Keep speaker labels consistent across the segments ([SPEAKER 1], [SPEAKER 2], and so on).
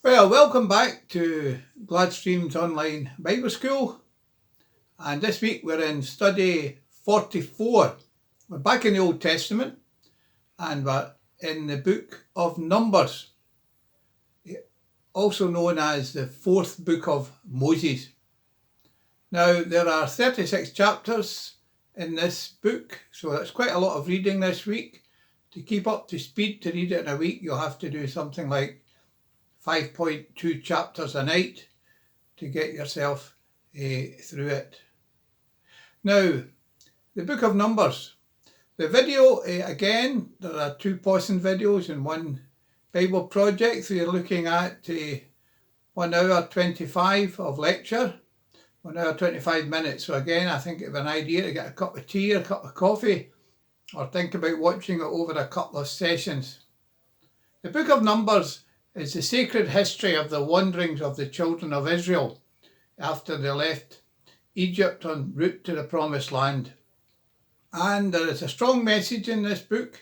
[SPEAKER 1] Well, welcome back to Gladstreams Online Bible School. And this week we're in study 44. We're back in the Old Testament and we're in the book of Numbers, also known as the fourth book of Moses. Now, there are 36 chapters in this book, so that's quite a lot of reading this week. To keep up to speed to read it in a week, you'll have to do something like 5.2 chapters a night to get yourself through it. Now, the book of Numbers. The video, again, there are two PAWSON videos and one Bible project. So you're looking at 1 hour 25 of lecture, 1 hour 25 minutes. So again, I think it's an idea to get a cup of tea or a cup of coffee, or think about watching it over a couple of sessions. The book of Numbers is the sacred history of the wanderings of the children of Israel after they left Egypt en route to the Promised Land. And there is a strong message in this book,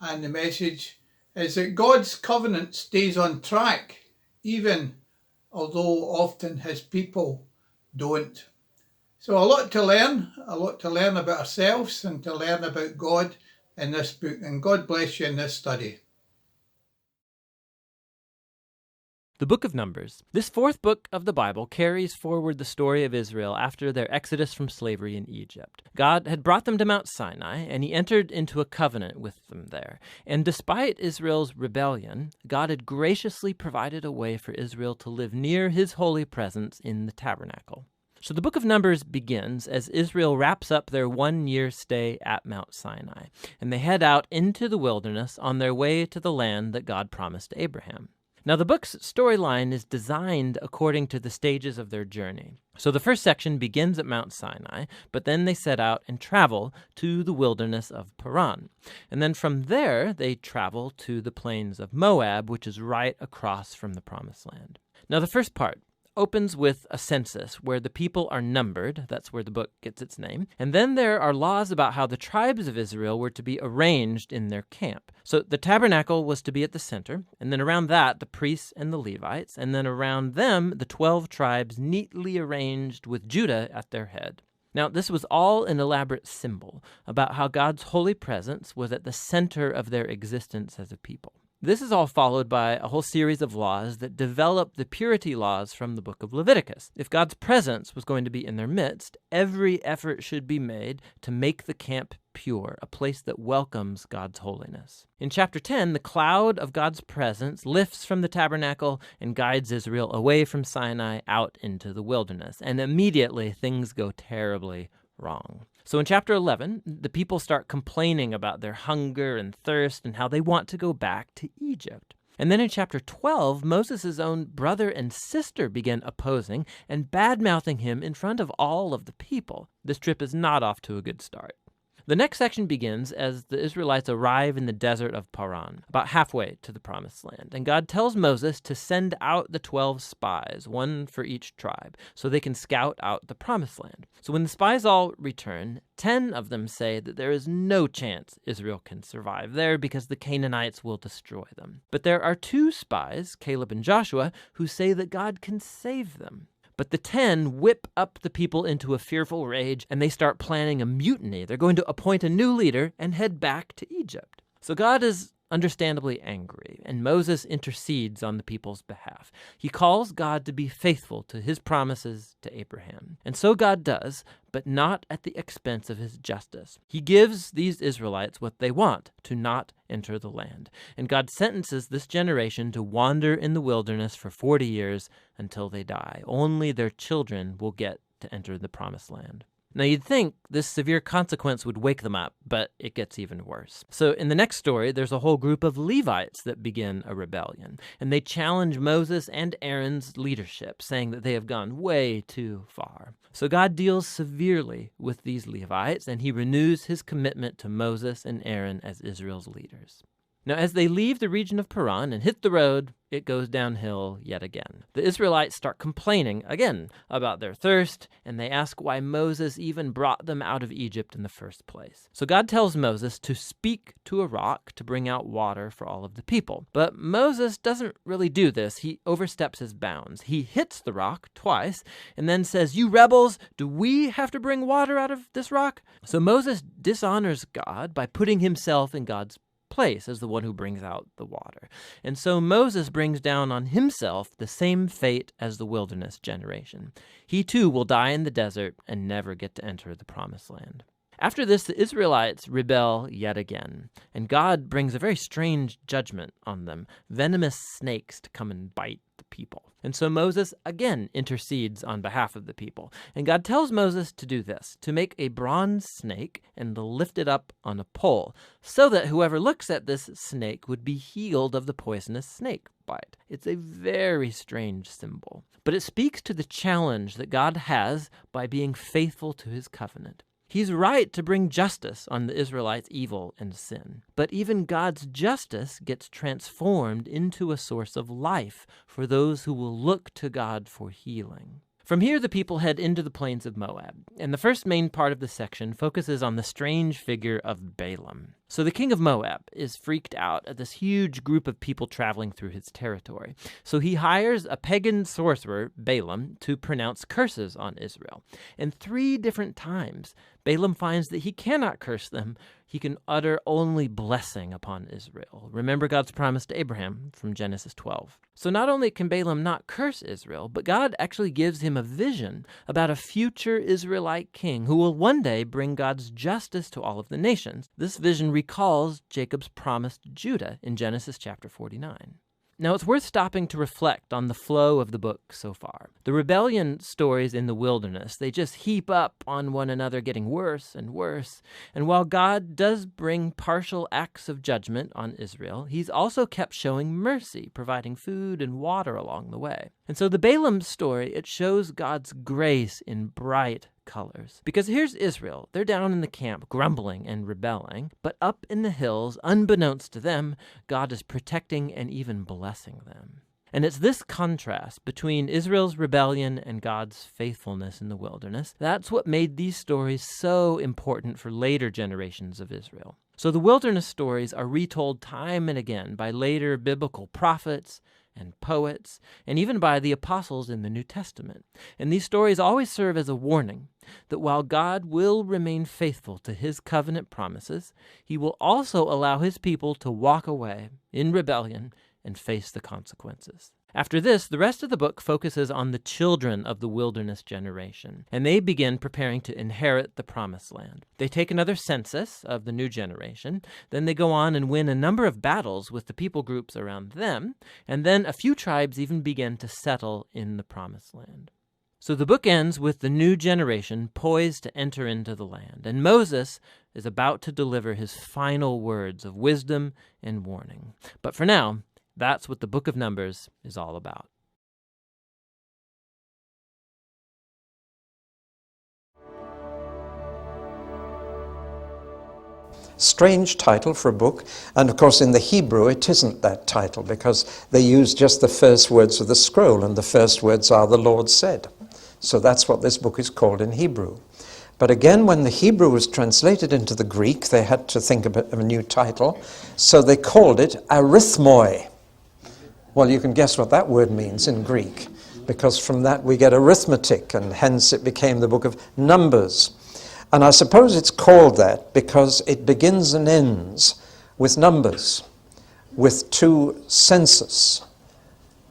[SPEAKER 1] and the message is that God's covenant stays on track, even although often his people don't. So a lot to learn about ourselves and to learn about God in this book, and God bless you in this study.
[SPEAKER 2] The Book of Numbers. This fourth book of the Bible carries forward the story of Israel after their exodus from slavery in Egypt. God had brought them to Mount Sinai, and he entered into a covenant with them there. And despite Israel's rebellion, God had graciously provided a way for Israel to live near his holy presence in the tabernacle. So the book of Numbers begins as Israel wraps up their 1-year stay at Mount Sinai, and they head out into the wilderness on their way to the land that God promised Abraham. Now, the book's storyline is designed according to the stages of their journey. So the first section begins at Mount Sinai, but then they set out and travel to the wilderness of Paran. And then from there, they travel to the plains of Moab, which is right across from the Promised Land. Now, the first part opens with a census where the people are numbered. That's where the book gets its name. And then there are laws about how the tribes of Israel were to be arranged in their camp. So the tabernacle was to be at the center, and then around that, the priests and the Levites, and then around them, the 12 tribes neatly arranged with Judah at their head. Now, this was all an elaborate symbol about how God's holy presence was at the center of their existence as a people. This is all followed by a whole series of laws that develop the purity laws from the book of Leviticus. If God's presence was going to be in their midst, every effort should be made to make the camp pure, a place that welcomes God's holiness. In chapter 10, the cloud of God's presence lifts from the tabernacle and guides Israel away from Sinai out into the wilderness, and immediately things go terribly wrong. So in chapter 11, the people start complaining about their hunger and thirst and how they want to go back to Egypt. And then in chapter 12, Moses' own brother and sister begin opposing and bad-mouthing him in front of all of the people. This trip is not off to a good start. The next section begins as the Israelites arrive in the desert of Paran, about halfway to the Promised Land. And God tells Moses to send out the 12 spies, one for each tribe, so they can scout out the Promised Land. So when the spies all return, 10 of them say that there is no chance Israel can survive there because the Canaanites will destroy them. But there are 2 spies, Caleb and Joshua, who say that God can save them. But the 10 whip up the people into a fearful rage, and they start planning a mutiny. They're going to appoint a new leader and head back to Egypt. So God is understandably angry, and Moses intercedes on the people's behalf. He calls God to be faithful to his promises to Abraham. And so God does, but not at the expense of his justice. He gives these Israelites what they want, to not enter the land. And God sentences this generation to wander in the wilderness for 40 years until they die. Only their children will get to enter the Promised Land. Now, you'd think this severe consequence would wake them up, but it gets even worse. So in the next story, there's a whole group of Levites that begin a rebellion, and they challenge Moses and Aaron's leadership, saying that they have gone way too far. So God deals severely with these Levites, and he renews his commitment to Moses and Aaron as Israel's leaders. Now, as they leave the region of Paran and hit the road, it goes downhill yet again. The Israelites start complaining again about their thirst, and they ask why Moses even brought them out of Egypt in the first place. So God tells Moses to speak to a rock to bring out water for all of the people. But Moses doesn't really do this. He oversteps his bounds. He hits the rock twice and then says, "You rebels, do we have to bring water out of this rock?" So Moses dishonors God by putting himself in God's place as the one who brings out the water. And so Moses brings down on himself the same fate as the wilderness generation. He too will die in the desert and never get to enter the promised land. After this, the Israelites rebel yet again, and God brings a very strange judgment on them, venomous snakes to come and bite the people. And so Moses again intercedes on behalf of the people. And God tells Moses to do this, to make a bronze snake and to lift it up on a pole, so that whoever looks at this snake would be healed of the poisonous snake bite. It's a very strange symbol, but it speaks to the challenge that God has by being faithful to his covenant. He's right to bring justice on the Israelites' evil and sin. But even God's justice gets transformed into a source of life for those who will look to God for healing. From here, the people head into the plains of Moab, and the first main part of the section focuses on the strange figure of Balaam. So the king of Moab is freaked out at this huge group of people traveling through his territory. So he hires a pagan sorcerer, Balaam, to pronounce curses on Israel. And 3 different times, Balaam finds that he cannot curse them. He can utter only blessing upon Israel. Remember God's promise to Abraham from Genesis 12. So not only can Balaam not curse Israel, but God actually gives him a vision about a future Israelite king who will one day bring God's justice to all of the nations. This vision recalls Jacob's promise to Judah in Genesis chapter 49. Now, it's worth stopping to reflect on the flow of the book so far. The rebellion stories in the wilderness, they just heap up on one another, getting worse and worse. And while God does bring partial acts of judgment on Israel, he's also kept showing mercy, providing food and water along the way. And so the Balaam story, it shows God's grace in bright colors. Because here's Israel. They're down in the camp grumbling and rebelling, but up in the hills, unbeknownst to them, God is protecting and even blessing them. And it's this contrast between Israel's rebellion and God's faithfulness in the wilderness, that's what made these stories so important for later generations of Israel. So the wilderness stories are retold time and again by later biblical prophets and poets, and even by the apostles in the New Testament. And these stories always serve as a warning that while God will remain faithful to his covenant promises, he will also allow his people to walk away in rebellion and face the consequences. After this, the rest of the book focuses on the children of the wilderness generation, and they begin preparing to inherit the promised land. They take another census of the new generation, then they go on and win a number of battles with the people groups around them, and then a few tribes even begin to settle in the promised land. So the book ends with the new generation poised to enter into the land, and Moses is about to deliver his final words of wisdom and warning. But for now, that's what the book of Numbers is all about.
[SPEAKER 3] Strange title for a book, and of course in the Hebrew it isn't that title because they use just the first words of the scroll, and the first words are "the Lord said." So that's what this book is called in Hebrew. But again, when the Hebrew was translated into the Greek, they had to think of a new title, so they called it arithmoi. Well, you can guess what that word means in Greek, because from that we get arithmetic, and hence it became the book of Numbers. And I suppose it's called that because it begins and ends with numbers, with 2 census.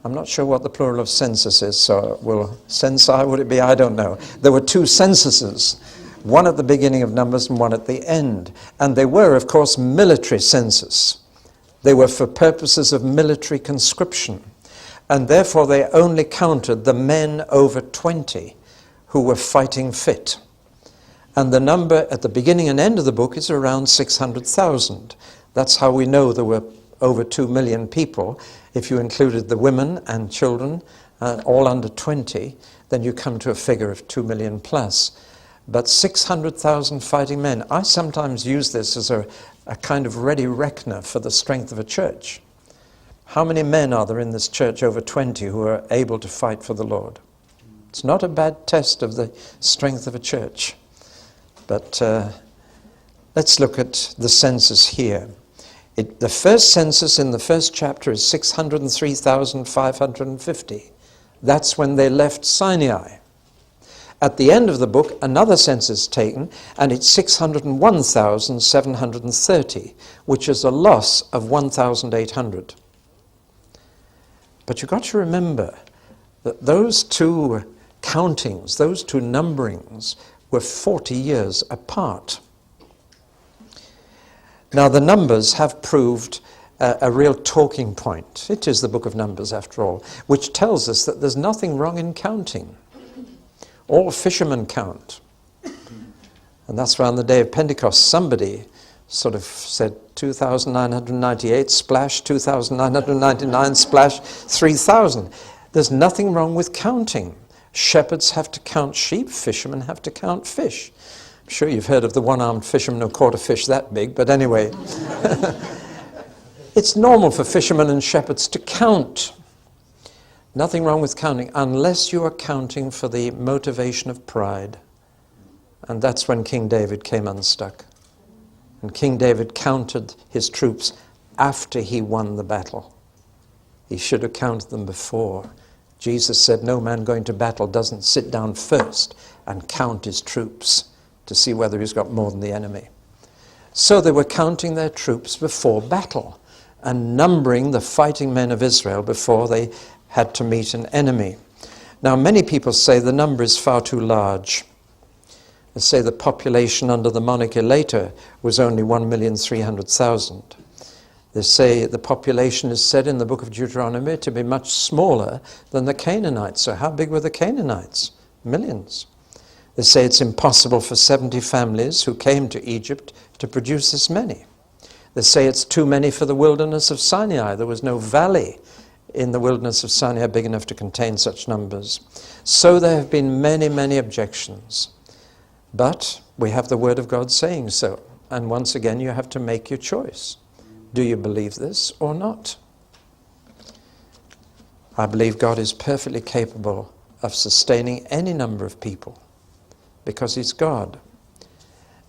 [SPEAKER 3] I'm not sure what the plural of census is, so censi, would it be? I don't know. There were 2 censuses, one at the beginning of Numbers and one at the end. And they were, of course, military census. They were for purposes of military conscription, and therefore they only counted the men over 20 who were fighting fit. And the number at the beginning and end of the book is around 600,000. That's how we know there were over 2 million people. If you included the women and children, all under 20, then you come to a figure of 2 million plus. But 600,000 fighting men. I sometimes use this as a a kind of ready reckoner for the strength of a church. How many men are there in this church over 20 who are able to fight for the Lord? It's not a bad test of the strength of a church. But let's look at the census here. The first census in the first chapter is 603,550. That's when they left Sinai. At the end of the book, another census is taken, and it's 601,730, which is a loss of 1,800. But you've got to remember that those two countings, those two numberings, were 40 years apart. Now, the Numbers have proved a real talking point. It is the book of Numbers, after all, which tells us that there's nothing wrong in counting. All fishermen count. And that's why on the day of Pentecost, somebody sort of said 2,998, splash, 2,999, splash, 3,000. There's nothing wrong with counting. Shepherds have to count sheep, fishermen have to count fish. I'm sure you've heard of the one-armed fisherman who caught a fish that big, but anyway. It's normal for fishermen and shepherds to count. Nothing wrong with counting, unless you are counting for the motivation of pride. And that's when King David came unstuck. And King David counted his troops after he won the battle. He should have counted them before. Jesus said no man going to battle doesn't sit down first and count his troops to see whether he's got more than the enemy. So they were counting their troops before battle and numbering the fighting men of Israel before they had to meet an enemy. Now, many people say the number is far too large. They say the population under the monarchy later was only 1,300,000. They say the population is said in the book of Deuteronomy to be much smaller than the Canaanites. So how big were the Canaanites? Millions. They say it's impossible for 70 families who came to Egypt to produce this many. They say it's too many for the wilderness of Sinai. There was no valley in the wilderness of Sinai big enough to contain such numbers. So there have been many, many objections. But we have the Word of God saying so. And once again, you have to make your choice. Do you believe this or not? I believe God is perfectly capable of sustaining any number of people because He's God.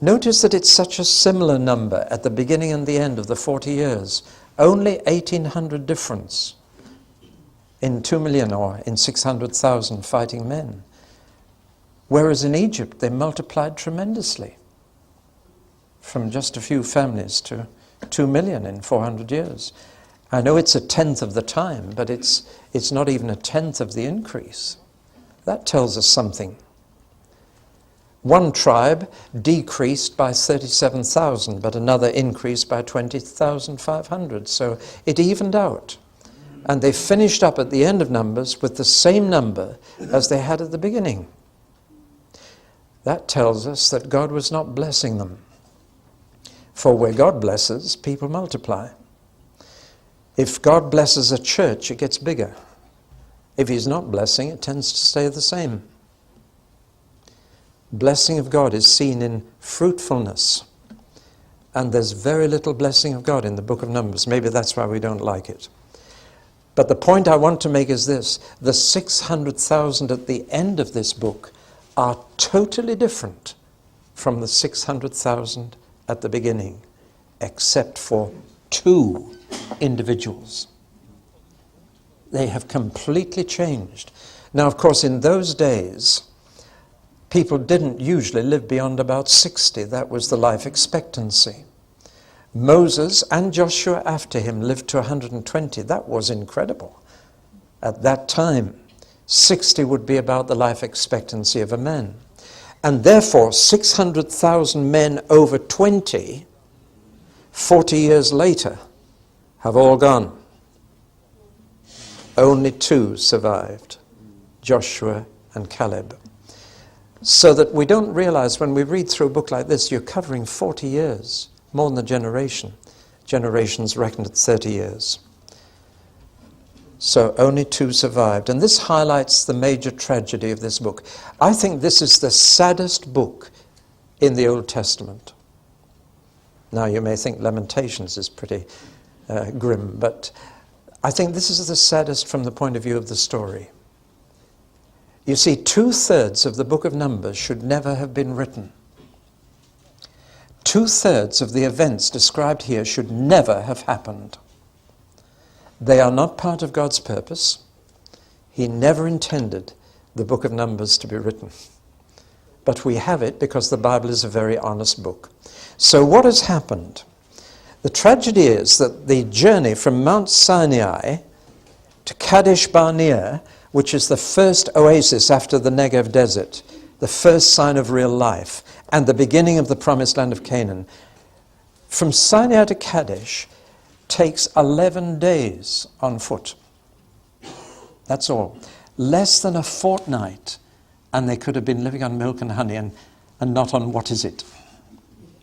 [SPEAKER 3] Notice that it's such a similar number at the beginning and the end of the 40 years. Only 1,800 difference in 2 million or in 600,000 fighting men. Whereas in Egypt, they multiplied tremendously from just a few families to 2 million in 400 years. I know it's a tenth of the time, but it's not even a tenth of the increase. That tells us something. One tribe decreased by 37,000, but another increased by 20,500. So it evened out. And they finished up at the end of Numbers with the same number as they had at the beginning. That tells us that God was not blessing them. For where God blesses, people multiply. If God blesses a church, it gets bigger. If He's not blessing, it tends to stay the same. Blessing of God is seen in fruitfulness. And there's very little blessing of God in the book of Numbers. Maybe that's why we don't like it. But the point I want to make is this. The 600,000 at the end of this book are totally different from the 600,000 at the beginning, except for 2 individuals. They have completely changed. Now, of course, in those days, people didn't usually live beyond about 60. That was the life expectancy. Moses and Joshua after him lived to 120. That was incredible. At that time, 60 would be about the life expectancy of a man. And therefore, 600,000 men over 20, 40 years later, have all gone. Only 2 survived, Joshua and Caleb. So that we don't realize when we read through a book like this, you're covering 40 years, more than a generation. Generations reckoned at 30 years. So only 2 survived. And this highlights the major tragedy of this book. I think this is the saddest book in the Old Testament. Now you may think Lamentations is pretty grim, but I think this is the saddest from the point of view of the story. You see, 2/3 of the book of Numbers should never have been written. 2/3 of the events described here should never have happened. They are not part of God's purpose. He never intended the book of Numbers to be written. But we have it because the Bible is a very honest book. So what has happened? The tragedy is that the journey from Mount Sinai to Kadesh Barnea, which is the first oasis after the Negev desert, the first sign of real life, and the beginning of the promised land of Canaan, from Sinai to Kadesh takes 11 days on foot. That's all. Less than a fortnight, and they could have been living on milk and honey and not on, what is it?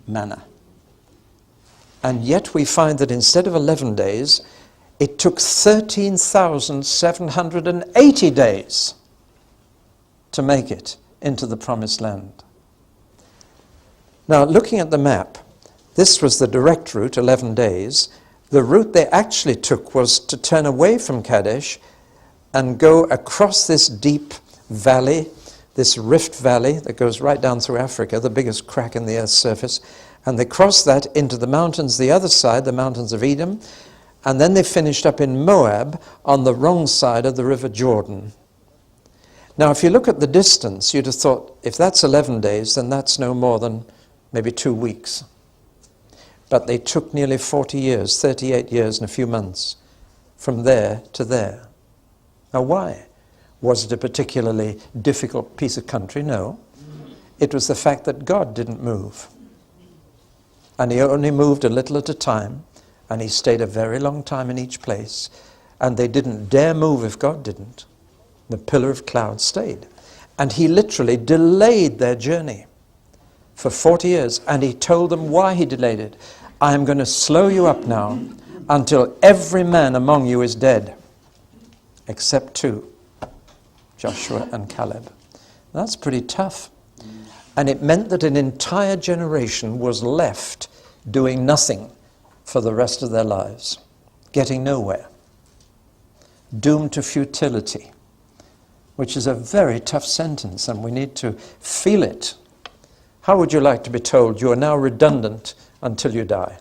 [SPEAKER 3] Manna. And yet we find that instead of 11 days, it took 13,780 days to make it into the promised land. Now, looking at the map, this was the direct route, 11 days. The route they actually took was to turn away from Kadesh and go across this deep valley, this rift valley that goes right down through Africa, the biggest crack in the earth's surface. And they crossed that into the mountains the other side, the mountains of Edom. And then they finished up in Moab on the wrong side of the river Jordan. Now, if you look at the distance, you'd have thought, if that's 11 days, then that's no more than maybe 2 weeks. But they took nearly 40 years, 38 years and a few months, from there to there. Now, why? Was it a particularly difficult piece of country? No. It was the fact that God didn't move. And he only moved a little at a time, and he stayed a very long time in each place. And they didn't dare move if God didn't. The pillar of cloud stayed. And he literally delayed their journey for 40 years. And he told them why he delayed it. I am going to slow you up now until every man among you is dead, except 2, Joshua and Caleb. That's pretty tough. And it meant that an entire generation was left doing nothing for the rest of their lives, getting nowhere, doomed to futility, which is a very tough sentence, and we need to feel it. How would you like to be told you are now redundant until you die?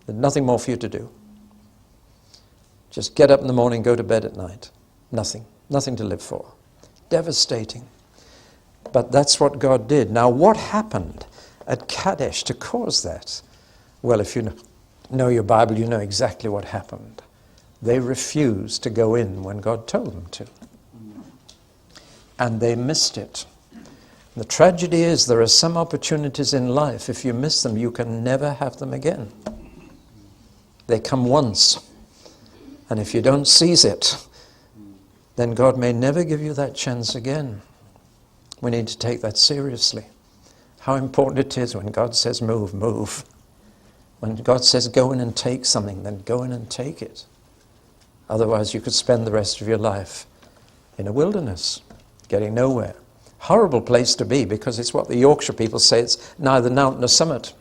[SPEAKER 3] There's nothing more for you to do. Just get up in the morning, go to bed at night. Nothing to live for. Devastating. But that's what God did. Now, what happened at Kadesh to cause that? Well, if you know your Bible, you know exactly what happened. They refused to go in when God told them to. And they missed it. The tragedy is there are some opportunities in life, if you miss them, you can never have them again. They come once. And if you don't seize it, then God may never give you that chance again. We need to take that seriously. How important it is when God says move, move. When God says go in and take something, then go in and take it. Otherwise you could spend the rest of your life in a wilderness, getting nowhere. Horrible place to be, because it's what the Yorkshire people say, it's neither mount nor summit.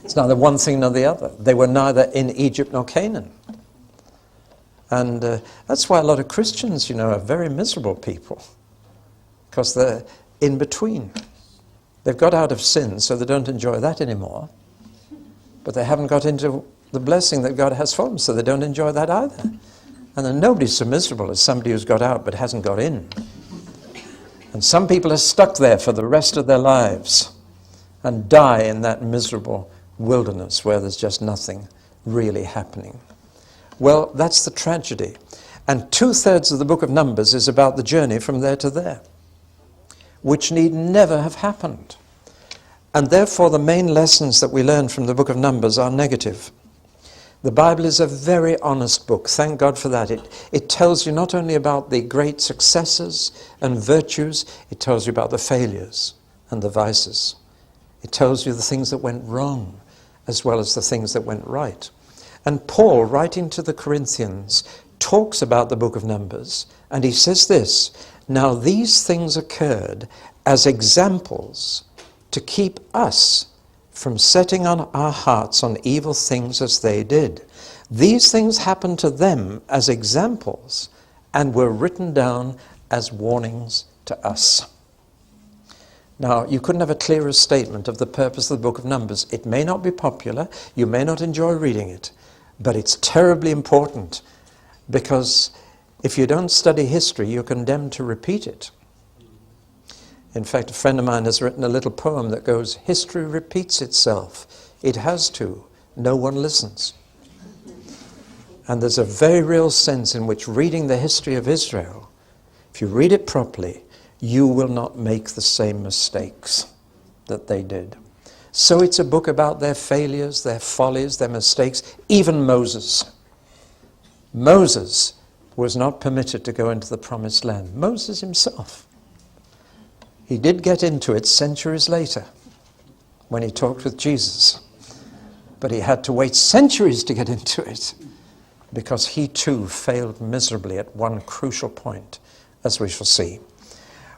[SPEAKER 3] It's neither one thing nor the other. They were neither in Egypt nor Canaan. And that's why a lot of Christians, are very miserable people, because they're in between. They've got out of sin, so they don't enjoy that anymore. But they haven't got into the blessing that God has for them, so they don't enjoy that either. And then nobody's so miserable as somebody who's got out but hasn't got in. And some people are stuck there for the rest of their lives and die in that miserable wilderness where there's just nothing really happening. Well, that's the tragedy. And 2/3 of the book of Numbers is about the journey from there to there, which need never have happened. And therefore the main lessons that we learn from the book of Numbers are negative. The Bible is a very honest book. Thank God for that. It tells you not only about the great successes and virtues, it tells you about the failures and the vices. It tells you the things that went wrong as well as the things that went right. And Paul, writing to the Corinthians, talks about the book of Numbers, and he says this, "Now these things occurred as examples to keep us from setting on our hearts on evil things as they did. These things happened to them as examples and were written down as warnings to us. Now, you couldn't have a clearer statement of the purpose of the book of Numbers. It may not be popular, you may not enjoy reading it, but it's terribly important, because if you don't study history, you're condemned to repeat it. In fact, a friend of mine has written a little poem that goes, "History repeats itself. It has to. No one listens." And there's a very real sense in which reading the history of Israel, if you read it properly, you will not make the same mistakes that they did. So it's a book about their failures, their follies, their mistakes. Even Moses. Moses was not permitted to go into the promised land. Moses himself. He did get into it centuries later when he talked with Jesus. But he had to wait centuries to get into it, because he too failed miserably at one crucial point, as we shall see.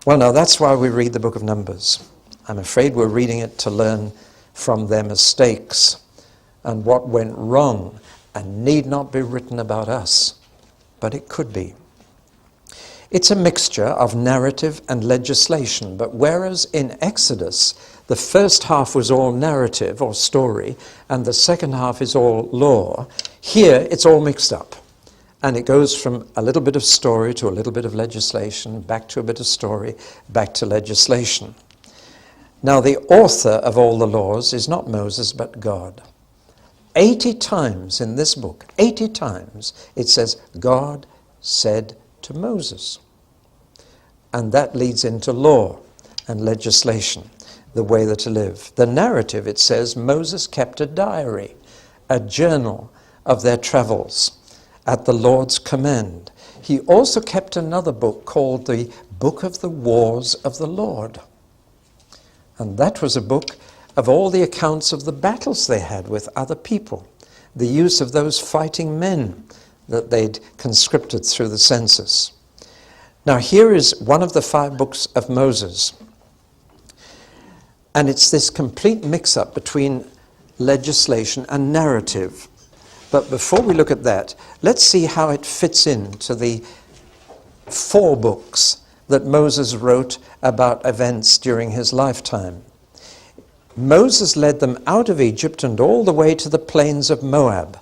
[SPEAKER 3] Well, now that's why we read the book of Numbers. I'm afraid we're reading it to learn from their mistakes and what went wrong, and need not be written about us, but it could be. It's a mixture of narrative and legislation, but whereas in Exodus the first half was all narrative or story and the second half is all law, here it's all mixed up. And it goes from a little bit of story to a little bit of legislation, back to a bit of story, back to legislation. Now, the author of all the laws is not Moses, but God. 80 times in this book, 80 times, it says, God said to Moses. And that leads into law and legislation, the way that to live. The narrative, it says, Moses kept a diary, a journal of their travels at the Lord's command. He also kept another book called the Book of the Wars of the Lord. And that was a book of all the accounts of the battles they had with other people, the use of those fighting men that they'd conscripted through the census. Now here is one of the 5 books of Moses. And it's this complete mix-up between legislation and narrative. But before we look at that, let's see how it fits into the 4 books that Moses wrote about events during his lifetime. Moses led them out of Egypt and all the way to the plains of Moab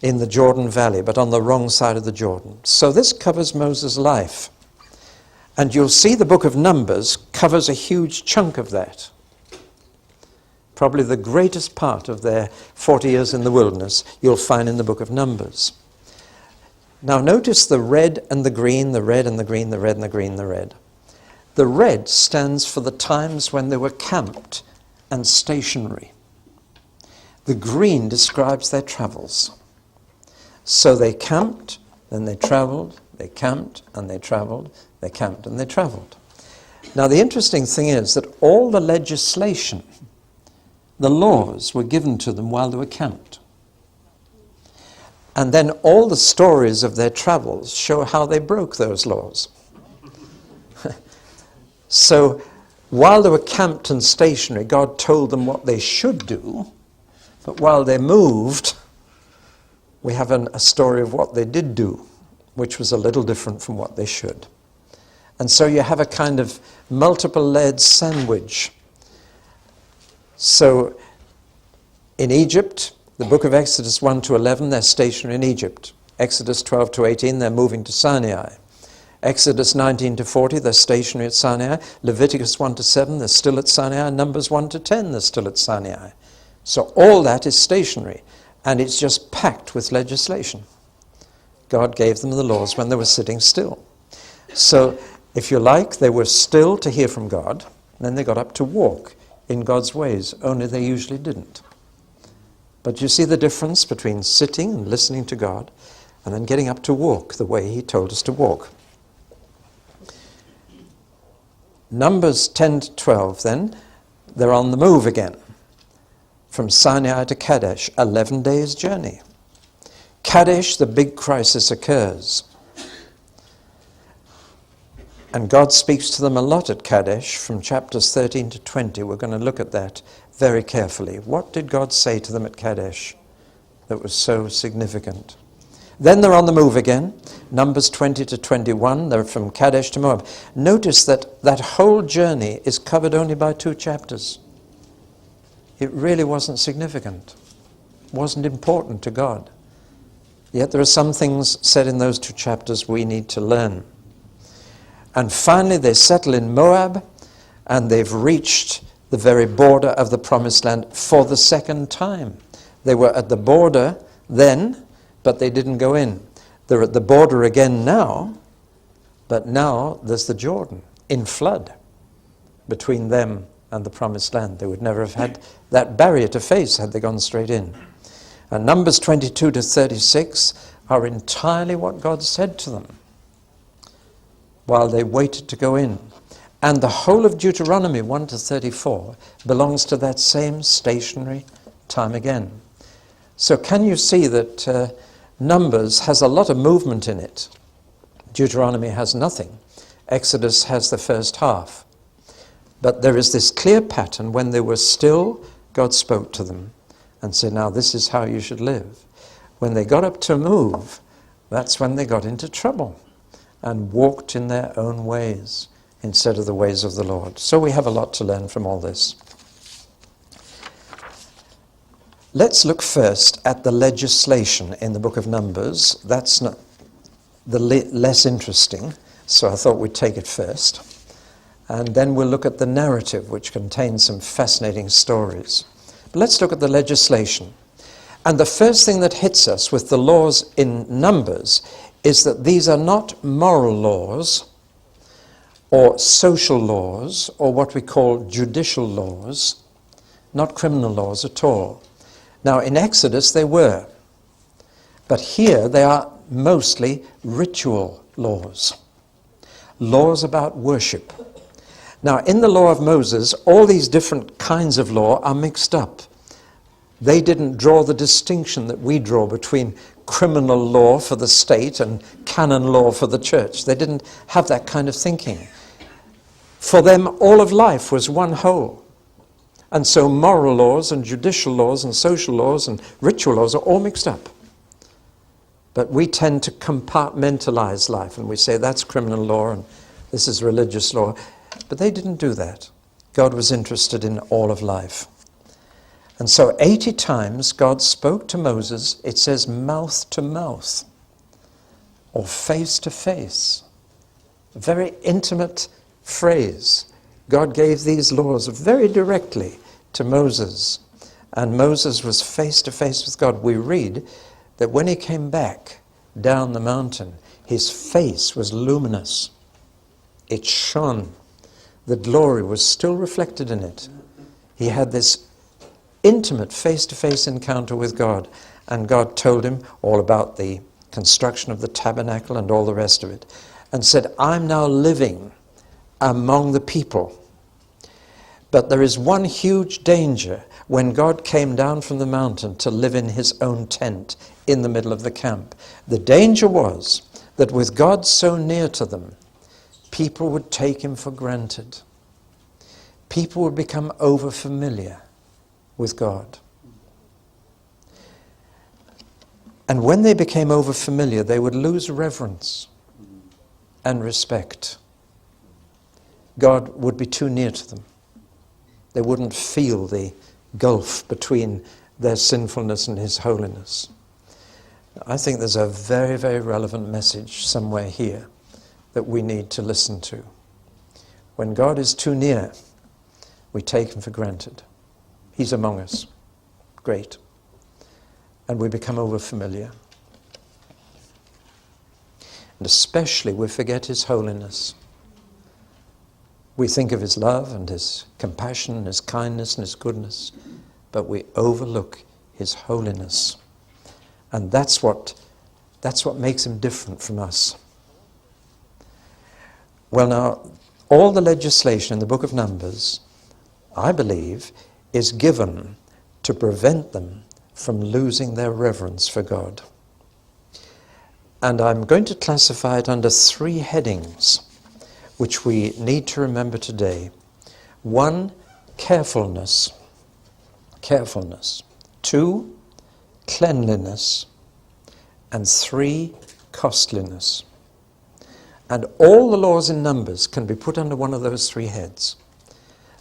[SPEAKER 3] in the Jordan Valley, but on the wrong side of the Jordan. So this covers Moses' life. And you'll see the book of Numbers covers a huge chunk of that. Probably the greatest part of their 40 years in the wilderness you'll find in the book of Numbers. Now notice the red and the green, the red and the green, the red and the green, the red. The red stands for the times when they were camped and stationary. The green describes their travels. So they camped, then they traveled, they camped, and they traveled, they camped, and they traveled. Now the interesting thing is that all the legislation, the laws, were given to them while they were camped. And then all the stories of their travels show how they broke those laws. So while they were camped and stationary, God told them what they should do, but while they moved, we have a story of what they did do, which was a little different from what they should. And so you have a kind of multiple-layered sandwich. So in Egypt, the book of Exodus 1 to 11, they're stationary in Egypt. Exodus 12 to 18, they're moving to Sinai. Exodus 19 to 40, they're stationary at Sinai. Leviticus 1 to 7, they're still at Sinai. Numbers 1 to 10, they're still at Sinai. So all that is stationary, and it's just packed with legislation. God gave them the laws when they were sitting still. So, if you like, they were still to hear from God, and then they got up to walk in God's ways, only they usually didn't. But you see the difference between sitting and listening to God, and then getting up to walk the way He told us to walk. Numbers 10 to 12, then, they're on the move again. From Sinai to Kadesh, 11 days' journey. Kadesh, the big crisis occurs. And God speaks to them a lot at Kadesh from chapters 13 to 20. We're going to look at that very carefully. What did God say to them at Kadesh that was so significant? Then they're on the move again. Numbers 20 to 21, they're from Kadesh to Moab. Notice that that whole journey is covered only by 2 chapters. It really wasn't significant, wasn't important to God. Yet there are some things said in those 2 chapters we need to learn. And finally they settle in Moab, and they've reached the very border of the Promised Land for the second time. They were at the border then, but they didn't go in. They're at the border again now, but now there's the Jordan in flood between them and the Promised Land. They would never have had that barrier to face had they gone straight in. And Numbers 22 to 36 are entirely what God said to them while they waited to go in. And the whole of Deuteronomy 1 to 34 belongs to that same stationary time again. So can you see that Numbers has a lot of movement in it? Deuteronomy has nothing. Exodus has the first half. But there is this clear pattern. When they were still, God spoke to them and said, now this is how you should live. When they got up to move, that's when they got into trouble and walked in their own ways instead of the ways of the Lord. So we have a lot to learn from all this. Let's look first at the legislation in the book of Numbers. That's not the less interesting, so I thought we'd take it first. And then we'll look at the narrative, which contains some fascinating stories. But let's look at the legislation. And the first thing that hits us with the laws in Numbers is that these are not moral laws or social laws or what we call judicial laws, not criminal laws at all. Now in Exodus they were, but here they are mostly ritual laws, laws about worship. Now in the law of Moses, all these different kinds of law are mixed up. They didn't draw the distinction that we draw between criminal law for the state and canon law for the church. They didn't have that kind of thinking. For them, all of life was one whole. And so moral laws and judicial laws and social laws and ritual laws are all mixed up. But we tend to compartmentalize life, and we say that's criminal law and this is religious law. But they didn't do that. God was interested in all of life. And so 80 times God spoke to Moses, it says mouth to mouth or face to face. A very intimate phrase. God gave these laws very directly to Moses. And Moses was face to face with God. We read that when he came back down the mountain, his face was luminous. It shone. The glory was still reflected in it. He had this intimate face-to-face encounter with God, and God told him all about the construction of the tabernacle and all the rest of it, and said, I'm now living among the people. But there is one huge danger when God came down from the mountain to live in his own tent in the middle of the camp. The danger was that with God so near to them, people would take him for granted. People would become over-familiar with God. And when they became over-familiar, they would lose reverence and respect. God would be too near to them. They wouldn't feel the gulf between their sinfulness and his holiness. I think there's a very, very relevant message somewhere here that we need to listen to. When God is too near, we take him for granted. He's among us. Great. And we become over-familiar. And especially we forget his holiness. We think of his love and his compassion and his kindness and his goodness, but we overlook his holiness. And that's what makes him different from us. Well now, all the legislation in the book of Numbers, I believe, is given to prevent them from losing their reverence for God. And I'm going to classify it under 3 headings, which we need to remember today. 1, carefulness. carefulness. 2, cleanliness. And 3, costliness. And all the laws in Numbers can be put under one of those 3 heads.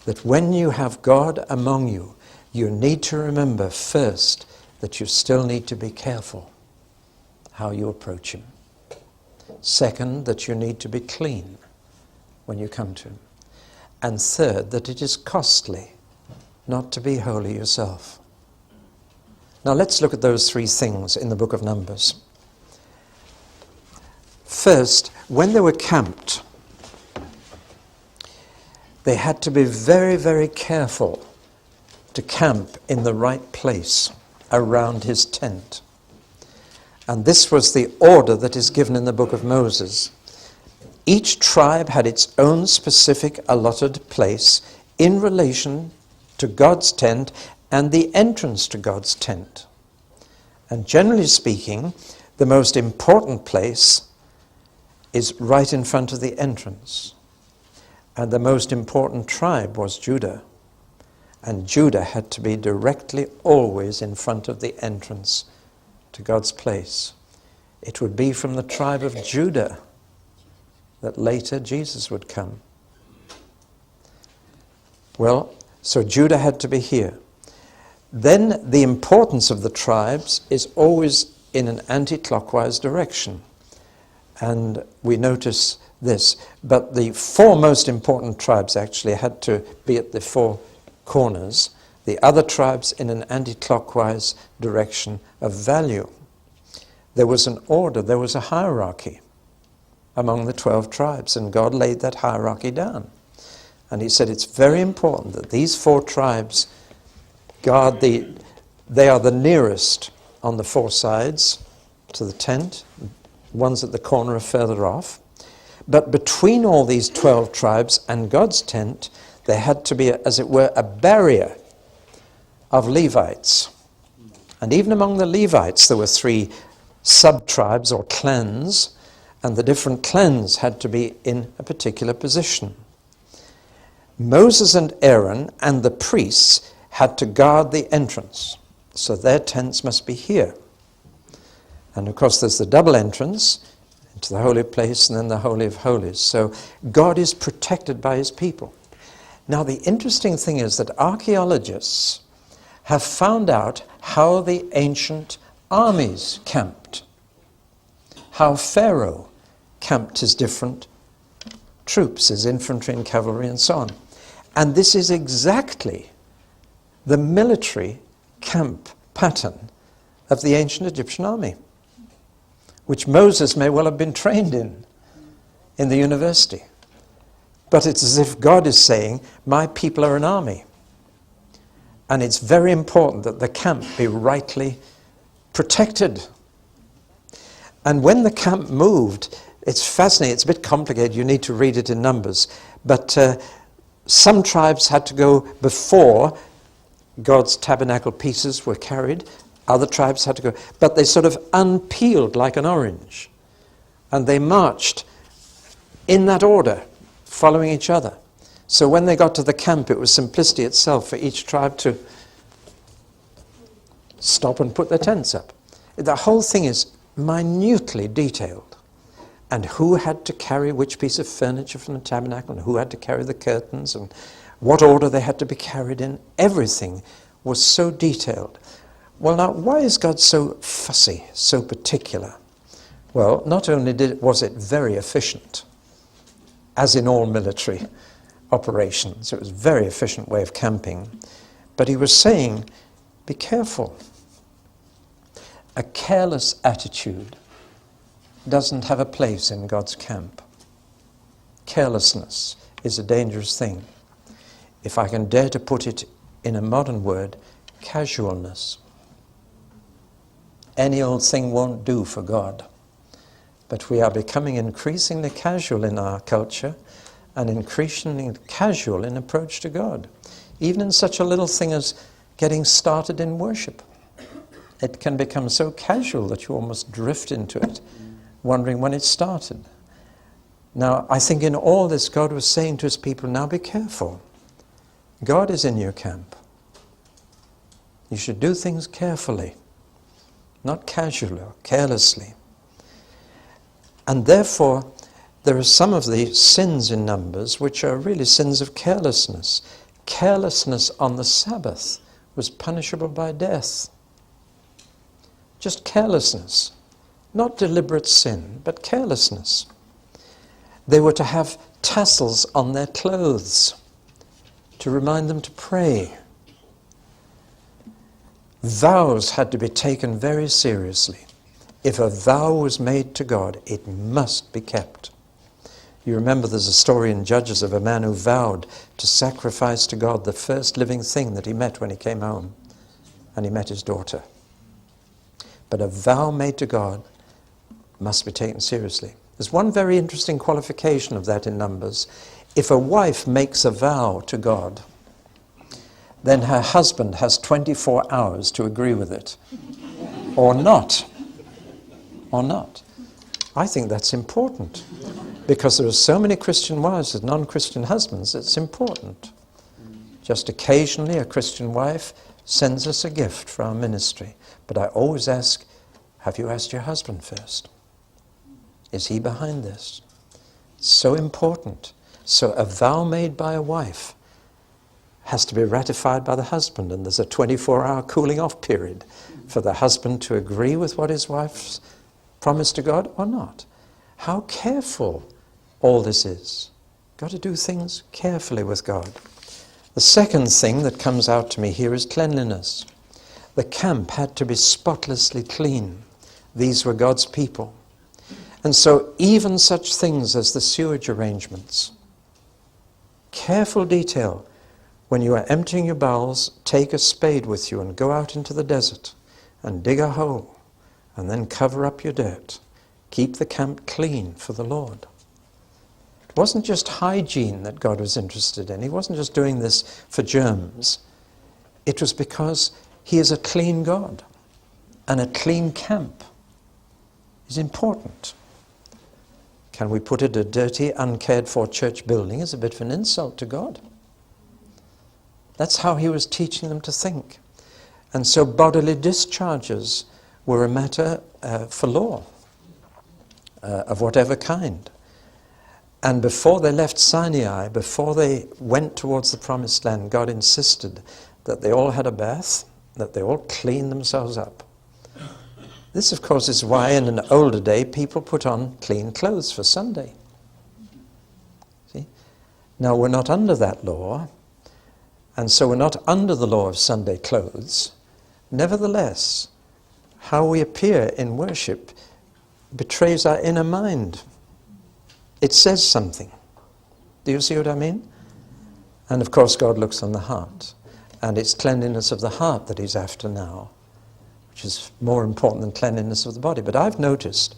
[SPEAKER 3] That when you have God among you, you need to remember first that you still need to be careful how you approach him. Second, that you need to be clean when you come to him. And third, that it is costly not to be holy yourself. Now let's look at those 3 things in the book of Numbers. First, when they were camped, they had to be very, very careful to camp in the right place around his tent. And this was the order that is given in the book of Moses. Each tribe had its own specific allotted place in relation to God's tent and the entrance to God's tent. And generally speaking, the most important place is right in front of the entrance. And the most important tribe was Judah. And Judah had to be directly always in front of the entrance to God's place. It would be from the tribe of Judah that later Jesus would come. Well, so Judah had to be here. Then the importance of the tribes is always in an anti-clockwise direction. And we notice this. But the 4 most important tribes actually had to be at the 4 corners. The other tribes in an anti-clockwise direction of value. There was an order, there was a hierarchy among the 12 tribes, and God laid that hierarchy down. And he said it's very important that these 4 tribes guard they are the nearest on the 4 sides to the tent, ones at the corner are further off. But between all these 12 tribes and God's tent, there had to be, as it were, a barrier of Levites. And even among the Levites, there were 3 sub-tribes or clans, and the different clans had to be in a particular position. Moses and Aaron and the priests had to guard the entrance, so their tents must be here. And of course there's the double entrance into the holy place and then the Holy of Holies. So God is protected by his people. Now the interesting thing is that archaeologists have found out how the ancient armies camped, how Pharaoh camped his different troops, his infantry and cavalry and so on. And this is exactly the military camp pattern of the ancient Egyptian army, which Moses may well have been trained in the university. But it's as if God is saying, my people are an army. And it's very important that the camp be rightly protected. And when the camp moved, it's fascinating, it's a bit complicated, you need to read it in Numbers, but some tribes had to go before God's tabernacle pieces were carried, other tribes had to go, but they sort of unpeeled like an orange, and they marched in that order, following each other. So when they got to the camp, it was simplicity itself for each tribe to stop and put their tents up. The whole thing is minutely detailed. And who had to carry which piece of furniture from the tabernacle, and who had to carry the curtains, and what order they had to be carried in. Everything was so detailed. Well, now, why is God so fussy, so particular? Well, not only was it very efficient, as in all military operations, it was a very efficient way of camping, but he was saying, be careful. A careless attitude doesn't have a place in God's camp. Carelessness is a dangerous thing. If I can dare to put it in a modern word, casualness. Any old thing won't do for God. But we are becoming increasingly casual in our culture and increasingly casual in approach to God. Even in such a little thing as getting started in worship. It can become so casual that you almost drift into it, wondering when it started. Now, I think in all this, God was saying to his people, now be careful. God is in your camp. You should do things carefully, not casually or carelessly. And therefore, there are some of the sins in Numbers which are really sins of carelessness. Carelessness on the Sabbath was punishable by death. Just carelessness. Not deliberate sin, but carelessness. They were to have tassels on their clothes to remind them to pray. Vows had to be taken very seriously. If a vow was made to God, it must be kept. You remember there's a story in Judges of a man who vowed to sacrifice to God the first living thing that he met when he came home, and he met his daughter. But a vow made to God must be taken seriously. There's one very interesting qualification of that in Numbers. If a wife makes a vow to God, then her husband has 24 hours to agree with it. Or not. Or not. I think that's important. Because there are so many Christian wives with non-Christian husbands, it's important. Just occasionally a Christian wife sends us a gift for our ministry. But I always ask, have you asked your husband first? Is he behind this? It's so important. So a vow made by a wife has to be ratified by the husband, and there's a 24-hour cooling off period for the husband to agree with what his wife's promised to God or not. How careful all this is. Got to do things carefully with God. The second thing that comes out to me here is cleanliness. The camp had to be spotlessly clean. These were God's people. And so even such things as the sewage arrangements, careful detail. When you are emptying your bowels, take a spade with you and go out into the desert and dig a hole and then cover up your dirt. Keep the camp clean for the Lord. It wasn't just hygiene that God was interested in. He wasn't just doing this for germs. It was because He is a clean God, and a clean camp is important. Can we put it, a dirty, uncared-for church building is a bit of an insult to God? That's how He was teaching them to think. And so bodily discharges were a matter for law, of whatever kind. And before they left Sinai, before they went towards the promised land, God insisted that they all had a bath, that they all cleaned themselves up. This, of course, is why in an older day people put on clean clothes for Sunday. See? Now, we're not under that law, and so we're not under the law of Sunday clothes. Nevertheless, how we appear in worship betrays our inner mind. It says something. Do you see what I mean? And of course God looks on the heart. And it's cleanliness of the heart that He's after now, which is more important than cleanliness of the body. But I've noticed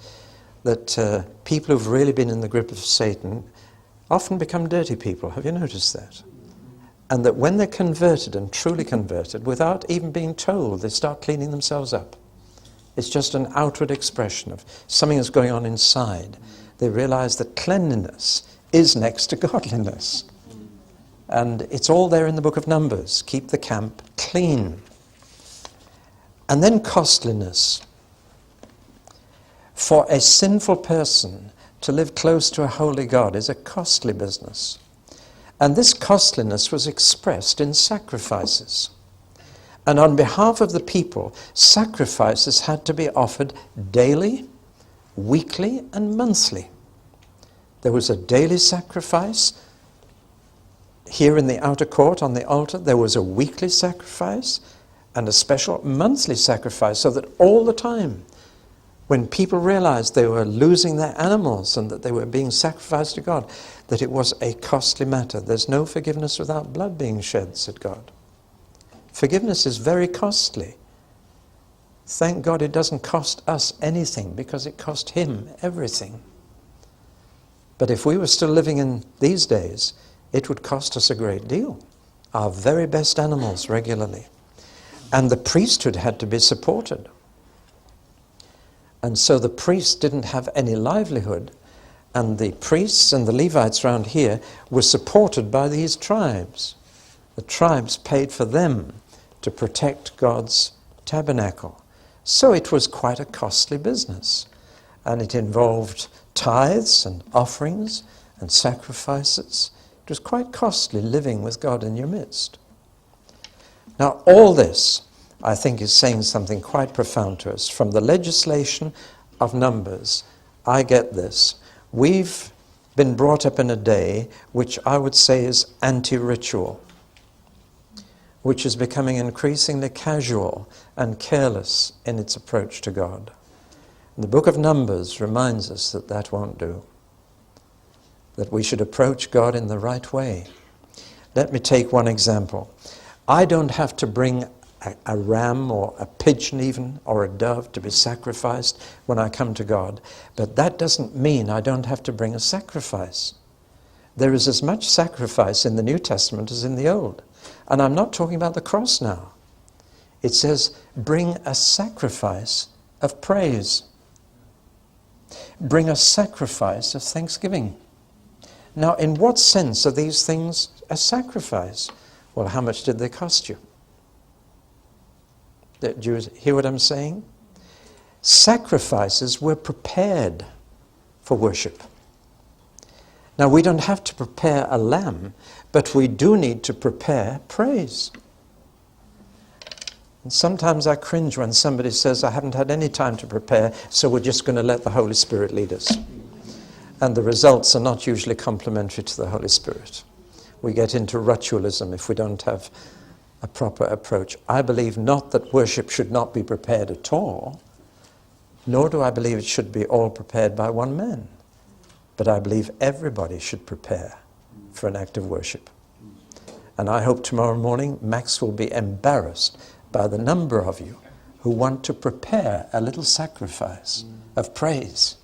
[SPEAKER 3] that people who've really been in the grip of Satan often become dirty people. Have you noticed that? And that when they're converted and truly converted, without even being told, they start cleaning themselves up. It's just an outward expression of something that's going on inside. They realize that cleanliness is next to godliness. And it's all there in the book of Numbers. Keep the camp clean. And then costliness. For a sinful person to live close to a holy God is a costly business. And this costliness was expressed in sacrifices. And on behalf of the people, sacrifices had to be offered daily, weekly, and monthly. There was a daily sacrifice here in the outer court on the altar. There was a weekly sacrifice and a special monthly sacrifice, so that all the time, when people realized they were losing their animals and that they were being sacrificed to God, that it was a costly matter. There's no forgiveness without blood being shed, said God. Forgiveness is very costly. Thank God it doesn't cost us anything, because it cost Him everything. But if we were still living in these days, it would cost us a great deal. Our very best animals regularly. And the priesthood had to be supported. And so the priests didn't have any livelihood. And the priests and the Levites around here were supported by these tribes. The tribes paid for them to protect God's tabernacle. So it was quite a costly business, and it involved tithes and offerings and sacrifices. It was quite costly living with God in your midst. Now, all this, I think, is saying something quite profound to us. From the legislation of Numbers, I get this. We've been brought up in a day which I would say is anti-ritual, which is becoming increasingly casual and careless in its approach to God. And the book of Numbers reminds us that that won't do, that we should approach God in the right way. Let me take one example. I don't have to bring a ram or a pigeon even, or a dove to be sacrificed when I come to God. But that doesn't mean I don't have to bring a sacrifice. There is as much sacrifice in the New Testament as in the Old. And I'm not talking about the cross now. It says, bring a sacrifice of praise. Bring a sacrifice of thanksgiving. Now, in what sense are these things a sacrifice? Well, how much did they cost you? Do you hear what I'm saying? Sacrifices were prepared for worship. Now, we don't have to prepare a lamb, but we do need to prepare praise. And sometimes I cringe when somebody says, I haven't had any time to prepare, so we're just going to let the Holy Spirit lead us. And the results are not usually complementary to the Holy Spirit. We get into ritualism if we don't have a proper approach. I believe not that worship should not be prepared at all, nor do I believe it should be all prepared by one man. But I believe everybody should prepare for an act of worship. And I hope tomorrow morning Max will be embarrassed by the number of you who want to prepare a little sacrifice of praise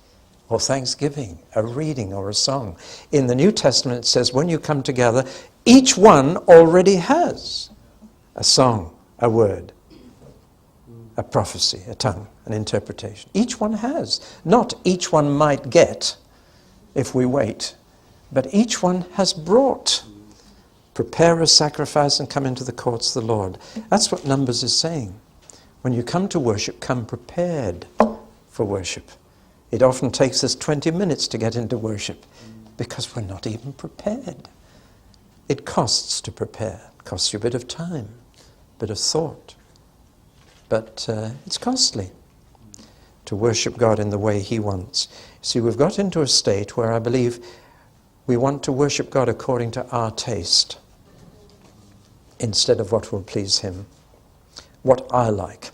[SPEAKER 3] or thanksgiving, a reading or a song. In the New Testament it says when you come together, each one already has a song, a word, a prophecy, a tongue, an interpretation. Each one has. Not each one might get if we wait, but each one has brought. Prepare a sacrifice and come into the courts of the Lord. That's what Numbers is saying. When you come to worship, come prepared for worship. It often takes us 20 minutes to get into worship because we're not even prepared. It costs to prepare. It costs you a bit of time, a bit of thought. But it's costly to worship God in the way He wants. See, we've got into a state where I believe we want to worship God according to our taste instead of what will please Him. What I like.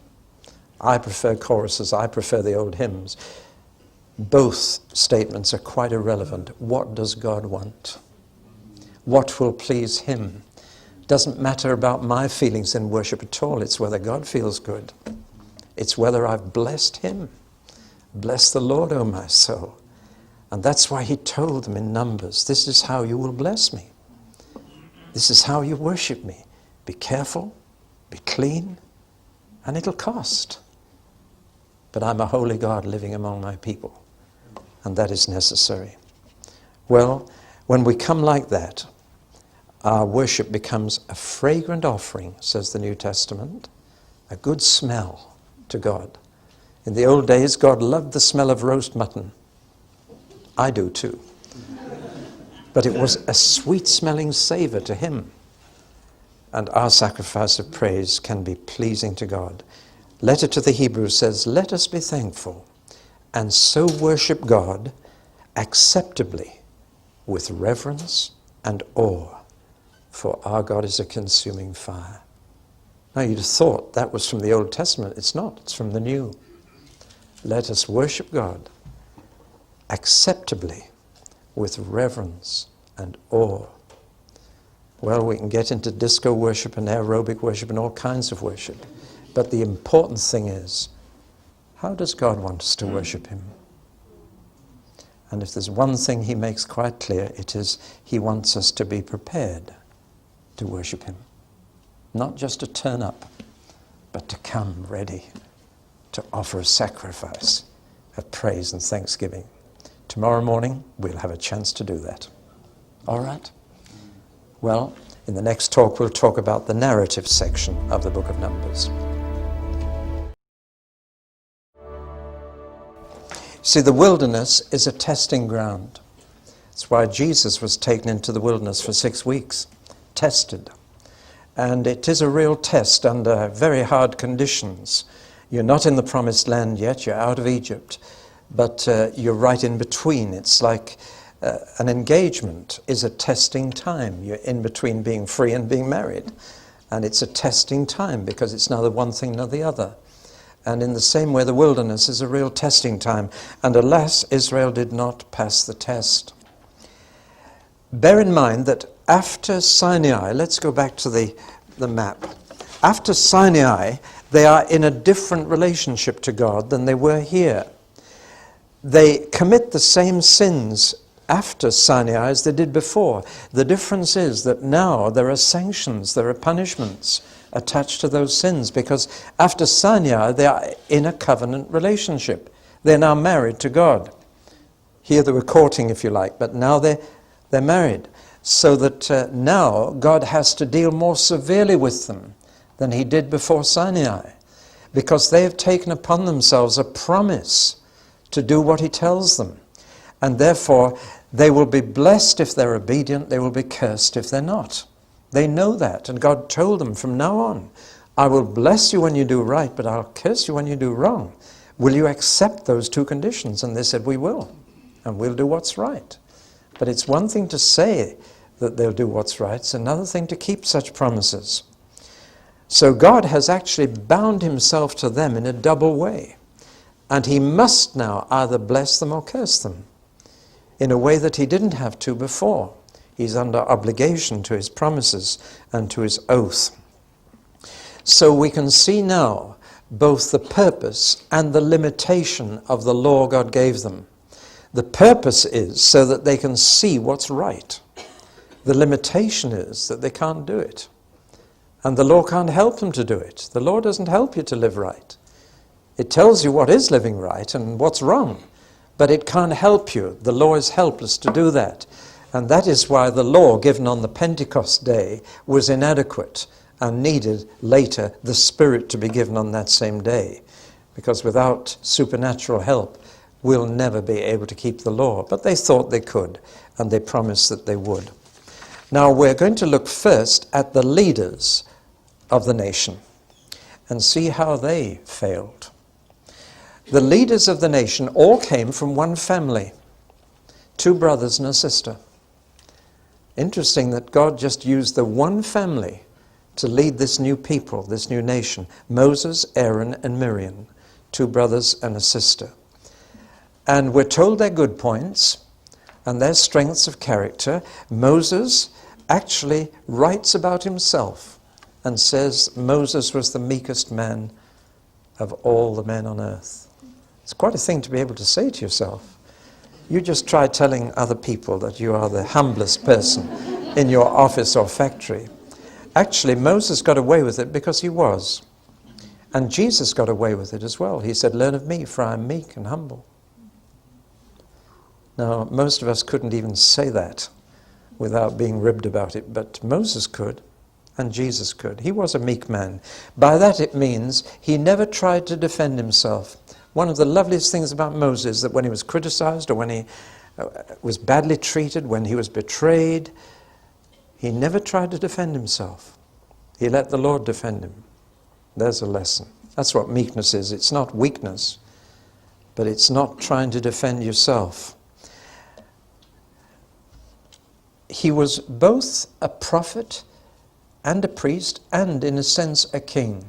[SPEAKER 3] I prefer choruses. I prefer the old hymns. Both statements are quite irrelevant. What does God want? What will please Him? Doesn't matter about my feelings in worship at all. It's whether God feels good. It's whether I've blessed Him. Bless the Lord, O my soul. And that's why He told them in Numbers, this is how you will bless me. This is how you worship me. Be careful, be clean, and it'll cost. But I'm a holy God living among my people. And that is necessary. Well, when we come like that, our worship becomes a fragrant offering, says the New Testament, a good smell to God. In the old days, God loved the smell of roast mutton. I do too. But it was a sweet-smelling savor to Him. And our sacrifice of praise can be pleasing to God. Letter to the Hebrews says, let us be thankful and so worship God acceptably with reverence and awe, for our God is a consuming fire. Now you'd have thought that was from the Old Testament. It's not. It's from the New. Let us worship God acceptably with reverence and awe. Well, we can get into disco worship and aerobic worship and all kinds of worship. But the important thing is, how does God want us to worship Him? And if there's one thing He makes quite clear, it is He wants us to be prepared to worship Him. Not just to turn up, but to come ready to offer a sacrifice of praise and thanksgiving. Tomorrow morning, we'll have a chance to do that. All right? Well, In the next talk, we'll talk about the narrative section of the book of Numbers. See, the wilderness is a testing ground. That's why Jesus was taken into the wilderness for 6 weeks, tested. And it is a real test under very hard conditions. You're not in the promised land yet, you're out of Egypt, but you're right in between. It's like an engagement is a testing time. You're in between being free and being married. And it's a testing time because it's neither one thing nor the other. And in the same way, the wilderness is a real testing time. And alas, Israel did not pass the test. Bear in mind that after Sinai, let's go back to the map. After Sinai, they are in a different relationship to God than they were here. They commit the same sins after Sinai as they did before. The difference is that now there are sanctions, there are punishments attached to those sins, because after Sinai they are in a covenant relationship. They're now married to God. Here they were courting, if you like, but now they're married. So that now God has to deal more severely with them than he did before Sinai, because they have taken upon themselves a promise to do what he tells them. And therefore, they will be blessed if they're obedient, they will be cursed if they're not. They know that, and God told them from now on, I will bless you when you do right, but I'll curse you when you do wrong. Will you accept those two conditions? And they said, we will, and we'll do what's right. But it's one thing to say that they'll do what's right, it's another thing to keep such promises. So God has actually bound himself to them in a double way. And he must now either bless them or curse them in a way that he didn't have to before. He's under obligation to his promises and to his oath. So we can see now both the purpose and the limitation of the law God gave them. The purpose is so that they can see what's right. The limitation is that they can't do it. And the law can't help them to do it. The law doesn't help you to live right. It tells you what is living right and what's wrong, but it can't help you. The law is helpless to do that. And that is why the law given on the Pentecost day was inadequate and needed later the Spirit to be given on that same day. Because without supernatural help, we'll never be able to keep the law. But they thought they could, and they promised that they would. Now we're going to look first at the leaders of the nation and see how they failed. The leaders of the nation all came from one family, 2 brothers and a sister. Interesting that God just used the one family to lead this new people, this new nation. Moses, Aaron, and Miriam, 2 brothers and a sister. And we're told their good points and their strengths of character. Moses actually writes about himself and says Moses was the meekest man of all the men on earth. It's quite a thing to be able to say to yourself. You just try telling other people that you are the humblest person in your office or factory. Actually, Moses got away with it because he was. And Jesus got away with it as well. He said, learn of me, for I am meek and humble. Now, most of us couldn't even say that without being ribbed about it, but Moses could, and Jesus could. He was a meek man. By that it means he never tried to defend himself. One of the loveliest things about Moses is that when he was criticized or when he was badly treated, when he was betrayed, he never tried to defend himself. He let the Lord defend him. There's a lesson. That's what meekness is. It's not weakness, but it's not trying to defend yourself. He was both a prophet and a priest and, in a sense, a king.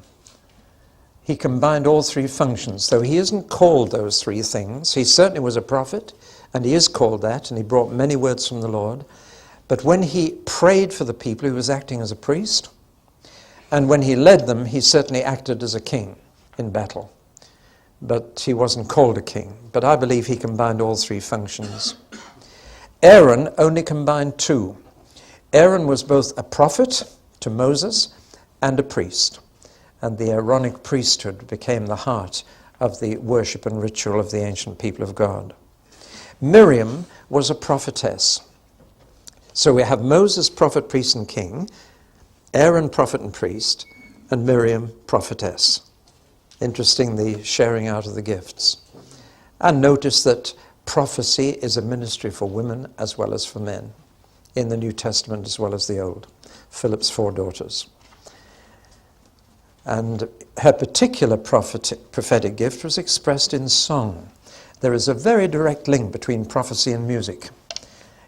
[SPEAKER 3] He combined all 3 functions, though he isn't called those 3 things. He certainly was a prophet, and he is called that, and he brought many words from the Lord. But when he prayed for the people, he was acting as a priest. And when he led them, he certainly acted as a king in battle. But he wasn't called a king. But I believe he combined all 3 functions. Aaron only combined 2. Aaron was both a prophet to Moses and a priest. And the Aaronic priesthood became the heart of the worship and ritual of the ancient people of God. Miriam was a prophetess. So we have Moses, prophet, priest, and king, Aaron, prophet and priest, and Miriam, prophetess. Interesting, the sharing out of the gifts. And notice that prophecy is a ministry for women as well as for men, in the New Testament as well as the Old. Philip's 4 daughters. And her particular prophetic gift was expressed in song. There is a very direct link between prophecy and music.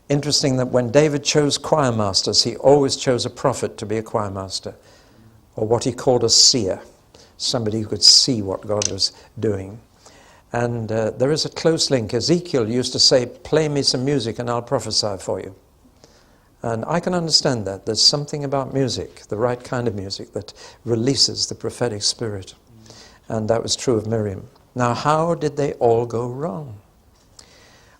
[SPEAKER 3] Interesting that when David chose choir masters, he always chose a prophet to be a choir master, or what he called a seer, somebody who could see what God was doing. And there is a close link. Ezekiel used to say, "Play me some music and I'll prophesy for you." And I can understand that. There's something about music, the right kind of music, that releases the prophetic spirit. And that was true of Miriam. Now, how did they all go wrong?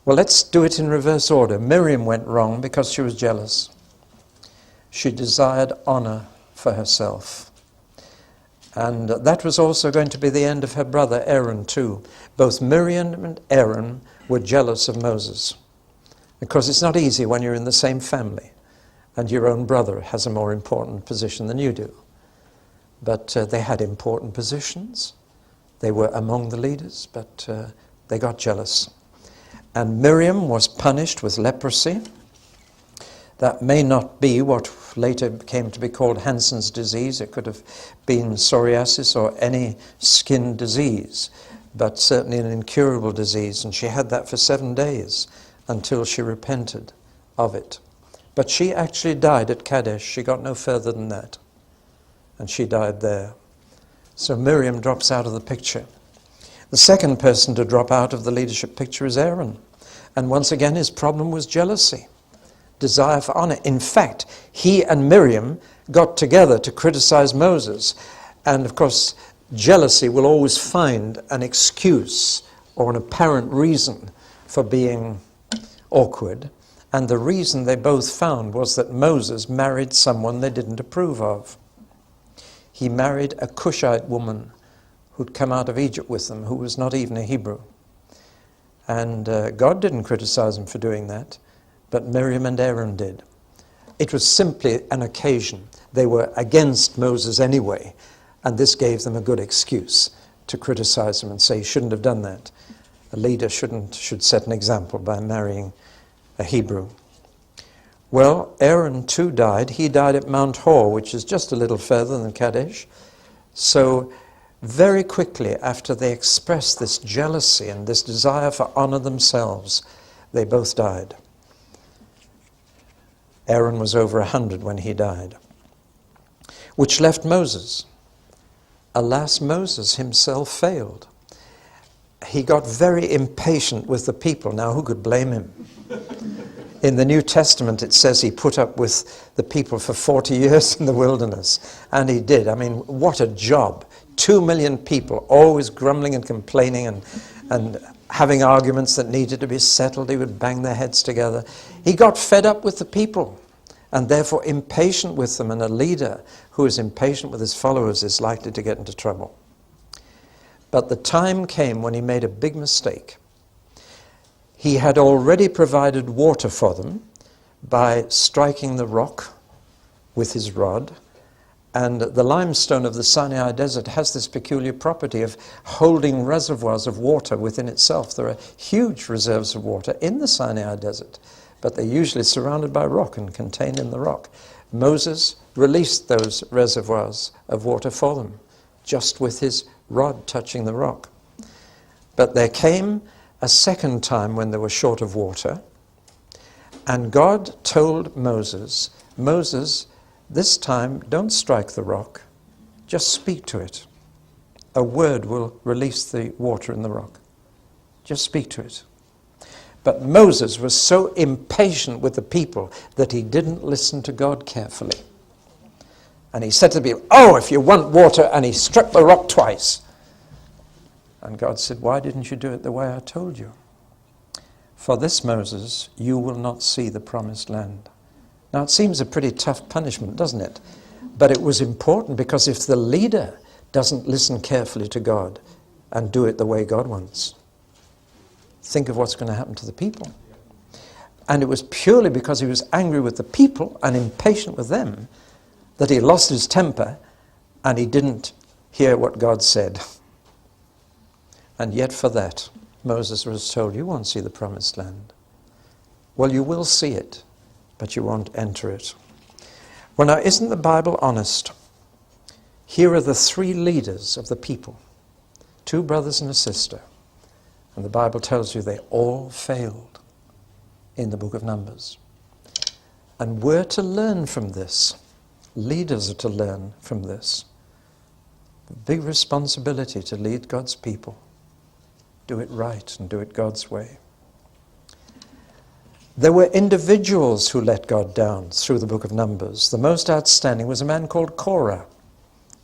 [SPEAKER 3] Well, let's do it in reverse order. Miriam went wrong because she was jealous. She desired honor for herself. And that was also going to be the end of her brother Aaron too. Both Miriam and Aaron were jealous of Moses. Because it's not easy when you're in the same family and your own brother has a more important position than you do. But they had important positions. They were among the leaders, but they got jealous. And Miriam was punished with leprosy. That may not be what later came to be called Hansen's disease. It could have been psoriasis or any skin disease, but certainly an incurable disease. And she had that for 7 days until she repented of it. But she actually died at Kadesh. She got no further than that. And she died there. So Miriam drops out of the picture. The second person to drop out of the leadership picture is Aaron. And once again, his problem was jealousy, desire for honor. In fact, he and Miriam got together to criticize Moses. And of course, jealousy will always find an excuse or an apparent reason for being awkward. And the reason they both found was that Moses married someone they didn't approve of. He married a Cushite woman who'd come out of Egypt with them, who was not even a Hebrew. And God didn't criticize him for doing that, but Miriam and Aaron did. It was simply an occasion. They were against Moses anyway, and this gave them a good excuse to criticize him and say he shouldn't have done that. A leader should set an example by marrying a Hebrew. Well, Aaron too died. He died at Mount Hor, which is just a little further than Kadesh. So very quickly after they expressed this jealousy and this desire for honor themselves, they both died. Aaron was over 100 when he died, which left Moses. Alas, Moses himself failed. He got very impatient with the people. Now, who could blame him? In the New Testament, it says he put up with the people for 40 years in the wilderness. And he did. I mean, what a job. 2 million people always grumbling and complaining and having arguments that needed to be settled. He would bang their heads together. He got fed up with the people and therefore impatient with them. And a leader who is impatient with his followers is likely to get into trouble. But the time came when he made a big mistake. He had already provided water for them by striking the rock with his rod. And the limestone of the Sinai desert has this peculiar property of holding reservoirs of water within itself. There are huge reserves of water in the Sinai desert, but they're usually surrounded by rock and contained in the rock. Moses released those reservoirs of water for them, just with his rod touching the rock. But there came a second time when they were short of water, and God told Moses, "Moses, this time don't strike the rock, just speak to it. A word will release the water in the rock. Just speak to it." But Moses was so impatient with the people that he didn't listen to God carefully. And he said to the people, "Oh, if you want water," and he struck the rock twice. And God said, "Why didn't you do it the way I told you? For this, Moses, you will not see the promised land." Now, it seems a pretty tough punishment, doesn't it? But it was important because if the leader doesn't listen carefully to God and do it the way God wants, think of what's going to happen to the people. And it was purely because he was angry with the people and impatient with them that he lost his temper and he didn't hear what God said. And yet for that, Moses was told, you won't see the promised land. Well, you will see it, but you won't enter it. Well, now, isn't the Bible honest? Here are the three leaders of the people, 2 brothers and a sister. And the Bible tells you they all failed in the book of Numbers. And we're to learn from this. Leaders are to learn from this. A big responsibility to lead God's people. Do it right and do it God's way. There were individuals who let God down through the book of Numbers. The most outstanding was a man called Korah,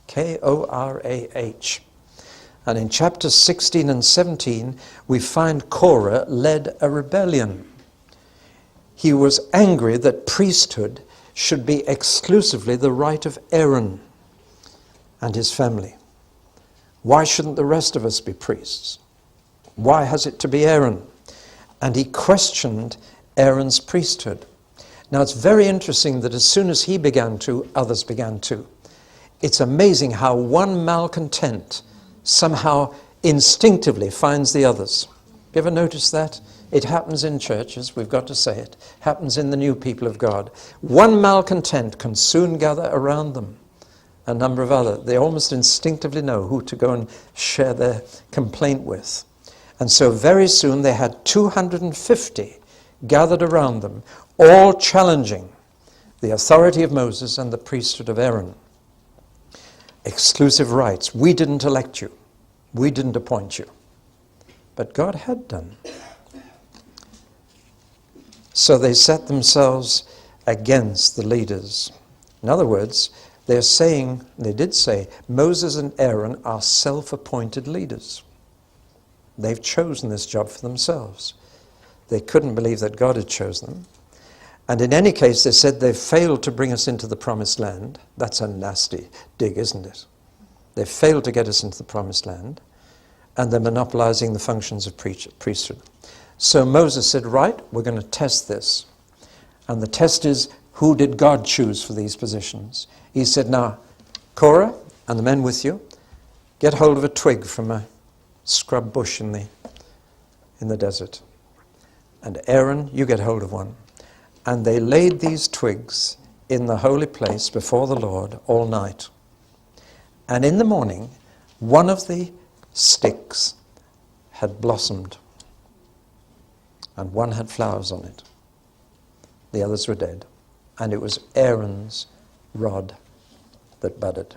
[SPEAKER 3] Korah. And in chapters 16 and 17, we find Korah led a rebellion. He was angry that priesthood should be exclusively the right of Aaron and his family. Why shouldn't the rest of us be priests? Why has it to be Aaron? And he questioned Aaron's priesthood. Now it's very interesting that as soon as he began to, others began to. It's amazing how one malcontent somehow instinctively finds the others. You ever notice that? It happens in churches, we've got to say it. Happens in the new people of God. One malcontent can soon gather around them a number of others. They almost instinctively know who to go and share their complaint with. And so very soon they had 250 gathered around them, all challenging the authority of Moses and the priesthood of Aaron. Exclusive rights. We didn't elect you. We didn't appoint you. But God had done. So they set themselves against the leaders. In other words, they did say, Moses and Aaron are self-appointed leaders. They've chosen this job for themselves. They couldn't believe that God had chosen them. And in any case, they said they've failed to bring us into the promised land. That's a nasty dig, isn't it? They've failed to get us into the promised land, and they're monopolizing the functions of priesthood. So Moses said, right, we're going to test this. And the test is, who did God choose for these positions? He said, now, Korah and the men with you, get hold of a twig from a scrub bush in the desert. And Aaron, you get hold of one. And they laid these twigs in the holy place before the Lord all night. And in the morning, one of the sticks had blossomed, and one had flowers on it. The others were dead. And it was Aaron's rod that budded.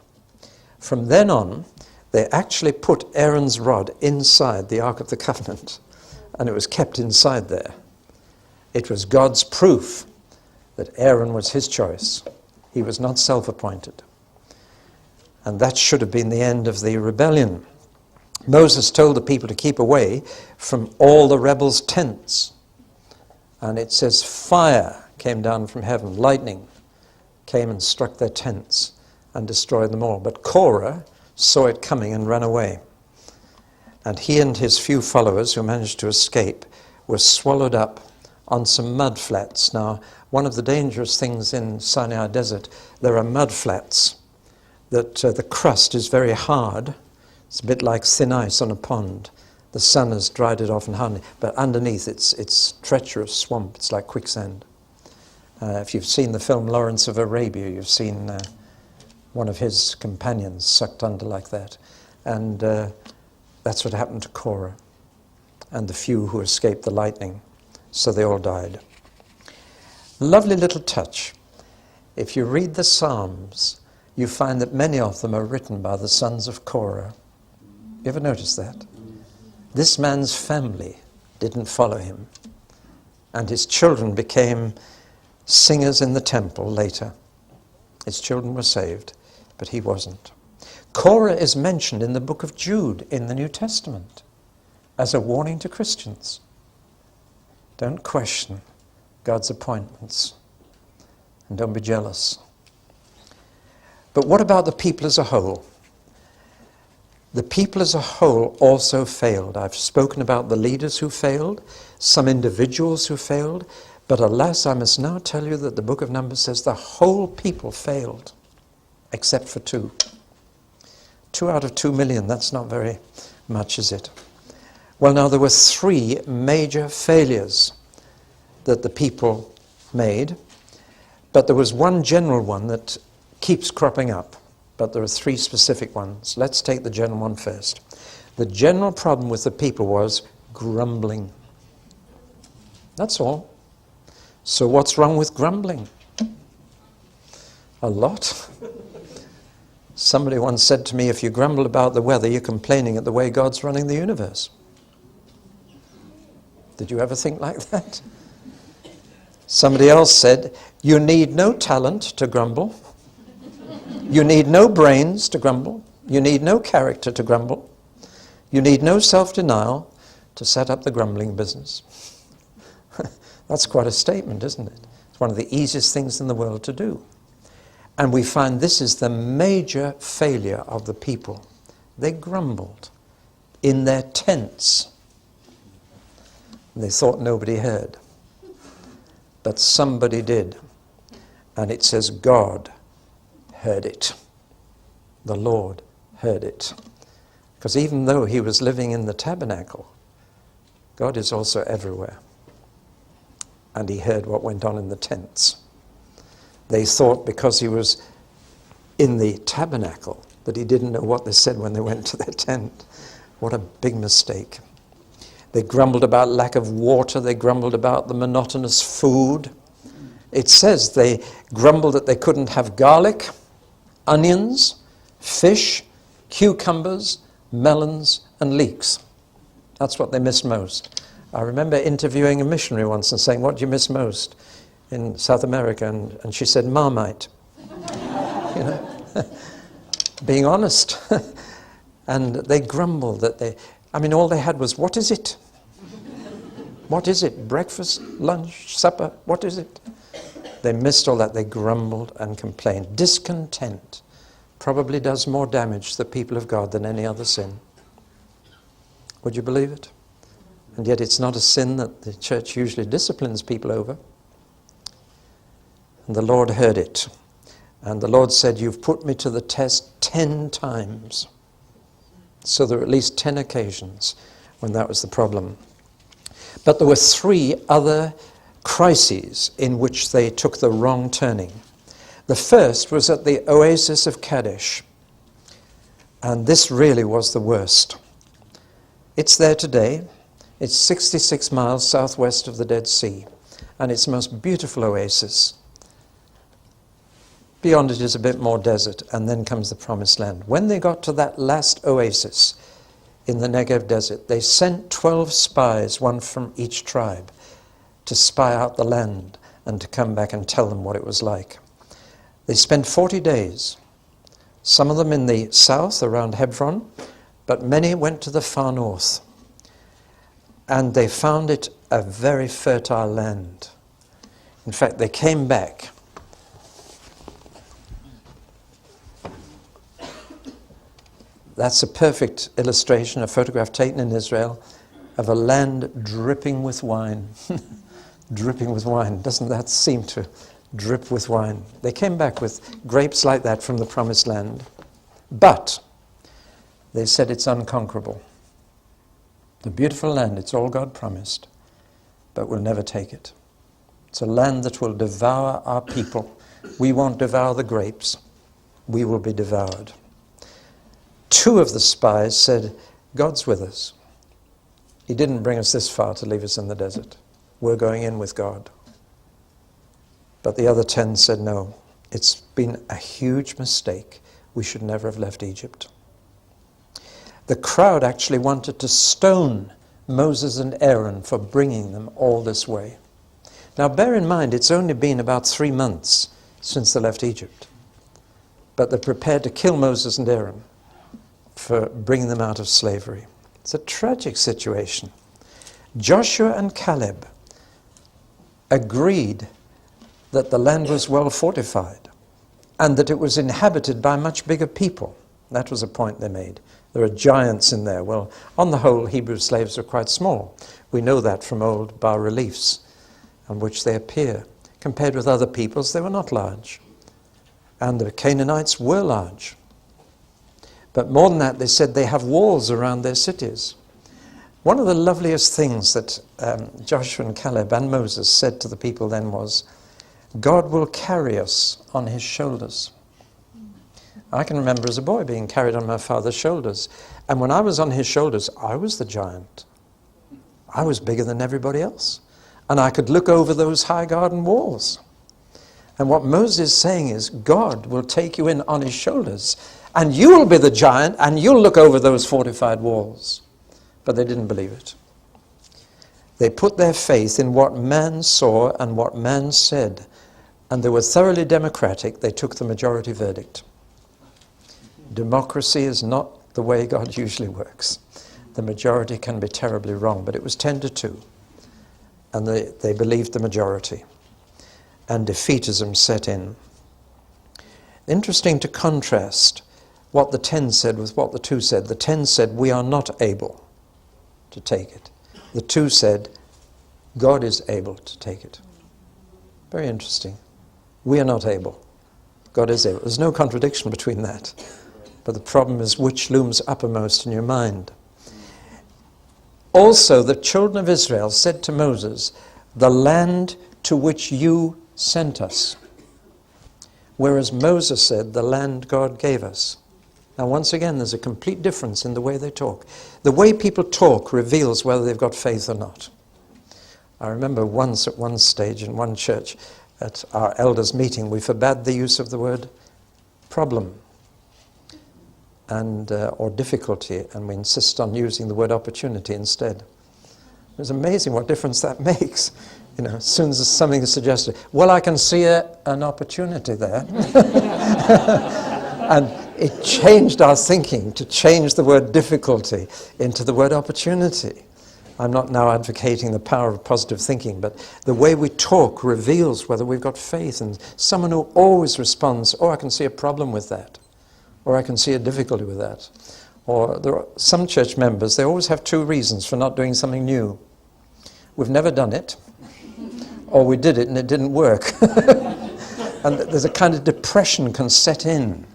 [SPEAKER 3] From then on, they actually put Aaron's rod inside the Ark of the Covenant, and it was kept inside there. It was God's proof that Aaron was his choice. He was not self-appointed. And that should have been the end of the rebellion. Moses told the people to keep away from all the rebels' tents. And it says fire came down from heaven, lightning came and struck their tents and destroyed them all. But Korah saw it coming and ran away. And he and his few followers who managed to escape were swallowed up on some mud flats. Now, one of the dangerous things in Sinai Desert, there are mud flats that the crust is very hard. It's a bit like thin ice on a pond. The sun has dried it off and hardened it, but underneath it's treacherous swamp. It's like quicksand. If you've seen the film Lawrence of Arabia, you've seen one of his companions sucked under like that. And that's what happened to Korah and the few who escaped the lightning. So they all died. Lovely little touch. If you read the Psalms, you find that many of them are written by the sons of Korah. You ever notice that? This man's family didn't follow him, and his children became singers in the temple later. His children were saved, but he wasn't. Korah is mentioned in the book of Jude in the New Testament as a warning to Christians. Don't question God's appointments, and don't be jealous. But what about the people as a whole? The people as a whole also failed. I've spoken about the leaders who failed, some individuals who failed, But alas, I must now tell you that the book of Numbers says the whole people failed, except for 2. 2 out of 2 million, that's not very much, is it? Well, now there were 3 major failures that the people made, but there was one general one that keeps cropping up, but there are 3 specific ones. Let's take the general one first. The general problem with the people was grumbling. That's all. So what's wrong with grumbling? A lot. Somebody once said to me, if you grumble about the weather, you're complaining at the way God's running the universe. Did you ever think like that? Somebody else said, you need no talent to grumble. You need no brains to grumble. You need no character to grumble. You need no self-denial to set up the grumbling business. That's quite a statement, isn't it? It's one of the easiest things in the world to do. And we find this is the major failure of the people. They grumbled in their tents. They thought nobody heard. But somebody did. And it says God heard it. The Lord heard it. Because even though he was living in the tabernacle, God is also everywhere. And he heard what went on in the tents. They thought because he was in the tabernacle that he didn't know what they said when they went to their tent. What a big mistake. They grumbled about lack of water. They grumbled about the monotonous food. It says they grumbled that they couldn't have garlic, onions, fish, cucumbers, melons, and leeks. That's what they missed most. I remember interviewing a missionary once and saying, what do you miss most in South America? And she said, Marmite. You know, being honest. And they grumbled that all they had was, what is it? What is it? Breakfast, lunch, supper, what is it? They missed all that. They grumbled and complained. Discontent probably does more damage to the people of God than any other sin. Would you believe it? And yet it's not a sin that the church usually disciplines people over. And the Lord heard it. And the Lord said, you've put me to the test 10 times. So there were at least 10 occasions when that was the problem. But there were 3 other crises in which they took the wrong turning. The first was at the oasis of Kadesh. And this really was the worst. It's there today. It's 66 miles southwest of the Dead Sea. And it's the most beautiful oasis. Beyond it is a bit more desert, and then comes the Promised Land. When they got to that last oasis in the Negev desert, they sent 12 spies, one from each tribe, to spy out the land and to come back and tell them what it was like. They spent 40 days, some of them in the south around Hebron, but many went to the far north. And they found it a very fertile land. In fact, they came back. That's a perfect illustration, a photograph taken in Israel, of a land dripping with wine. Dripping with wine. Doesn't that seem to drip with wine? They came back with grapes like that from the Promised Land. But they said it's unconquerable. The beautiful land, it's all God promised, but we'll never take it. It's a land that will devour our people. We won't devour the grapes. We will be devoured. 2 of the spies said, God's with us. He didn't bring us this far to leave us in the desert. We're going in with God. But the other 10 said, no, it's been a huge mistake. We should never have left Egypt. The crowd actually wanted to stone Moses and Aaron for bringing them all this way. Now bear in mind, it's only been about 3 months since they left Egypt. But they're prepared to kill Moses and Aaron for bringing them out of slavery. It's a tragic situation. Joshua and Caleb agreed that the land was well fortified and that it was inhabited by much bigger people. That was a point they made. There are giants in there. Well, on the whole, Hebrew slaves are quite small. We know that from old bas-reliefs on which they appear. Compared with other peoples, they were not large. And the Canaanites were large. But more than that, they said they have walls around their cities. One of the loveliest things that Joshua and Caleb and Moses said to the people then was, God will carry us on his shoulders. I can remember as a boy being carried on my father's shoulders. And when I was on his shoulders, I was the giant. I was bigger than everybody else. And I could look over those high garden walls. And what Moses is saying is, God will take you in on his shoulders, and you will be the giant, and you'll look over those fortified walls. But they didn't believe it. They put their faith in what man saw and what man said, and they were thoroughly democratic. They took the majority verdict. Democracy is not the way God usually works. The majority can be terribly wrong, but it was 10-2. And they believed the majority. And defeatism set in. Interesting to contrast what the 10 said with what the 2 said. The 10 said, we are not able to take it. The 2 said, God is able to take it. Very interesting. We are not able. God is able. There's no contradiction between that. But the problem is which looms uppermost in your mind. Also, the children of Israel said to Moses, the land to which you sent us. Whereas Moses said, the land God gave us. Now, once again, there's a complete difference in the way they talk. The way people talk reveals whether they've got faith or not. I remember once at one stage in one church at our elders' meeting, we forbade the use of the word problem and or difficulty, and we insist on using the word opportunity instead. It was amazing what difference that makes. You know, as soon as something is suggested, well, I can see an opportunity there. And it changed our thinking to change the word difficulty into the word opportunity. I'm not now advocating the power of positive thinking, but the way we talk reveals whether we've got faith. And someone who always responds, oh, I can see a problem with that, or I can see a difficulty with that. Or there are some church members, they always have 2 reasons for not doing something new. We've never done it, or we did it and it didn't work. And there's a kind of depression can set in.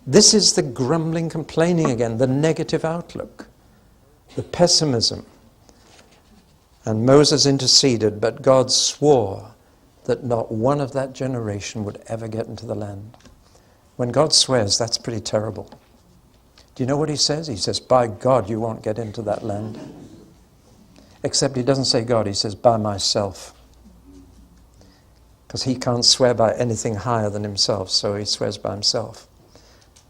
[SPEAKER 3] This is the grumbling, complaining again, the negative outlook, the pessimism. And Moses interceded, but God swore that not one of that generation would ever get into the land. When God swears, that's pretty terrible. Do you know what he says? He says, by God, you won't get into that land. Except he doesn't say God, he says, by myself. Because he can't swear by anything higher than himself, so he swears by himself.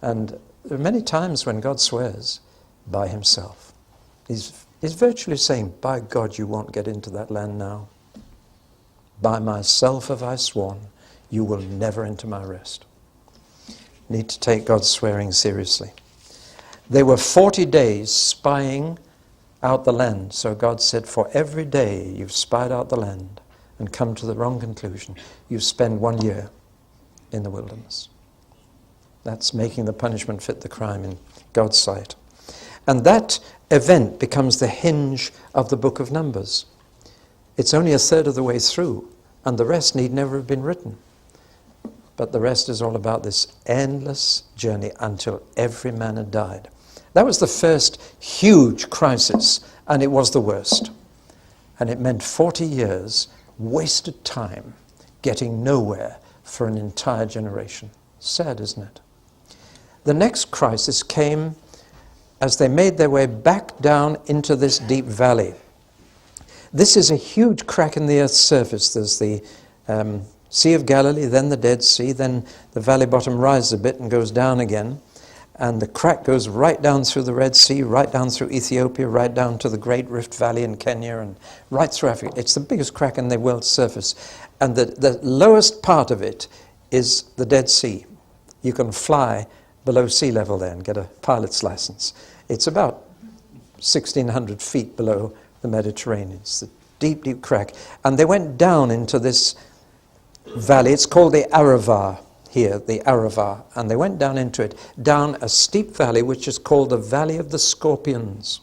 [SPEAKER 3] And there are many times when God swears by himself. He's virtually saying, by God, you won't get into that land now. By myself have I sworn, you will never enter my rest. Need to take God's swearing seriously. They were 40 days spying out the land. So God said, for every day you've spied out the land and come to the wrong conclusion, you spend 1 year in the wilderness. That's making the punishment fit the crime in God's sight. And that event becomes the hinge of the book of Numbers. It's only a third of the way through, and the rest need never have been written. But the rest is all about this endless journey until every man had died. That was the first huge crisis, and it was the worst. And it meant 40 years wasted time getting nowhere for an entire generation. Sad, isn't it? The next crisis came as they made their way back down into this deep valley. This is a huge crack in the earth's surface. There's the Sea of Galilee, then the Dead Sea, then the valley bottom rises a bit and goes down again. And the crack goes right down through the Red Sea, right down through Ethiopia, right down to the Great Rift Valley in Kenya, and right through Africa. It's the biggest crack in the world's surface. And the lowest part of it is the Dead Sea. You can fly below sea level there and get a pilot's license. It's about 1,600 feet below the Mediterranean. It's a deep, deep crack. And they went down into this valley. It's called the Arava here, the Arava. And they went down into it, down a steep valley, which is called the Valley of the Scorpions.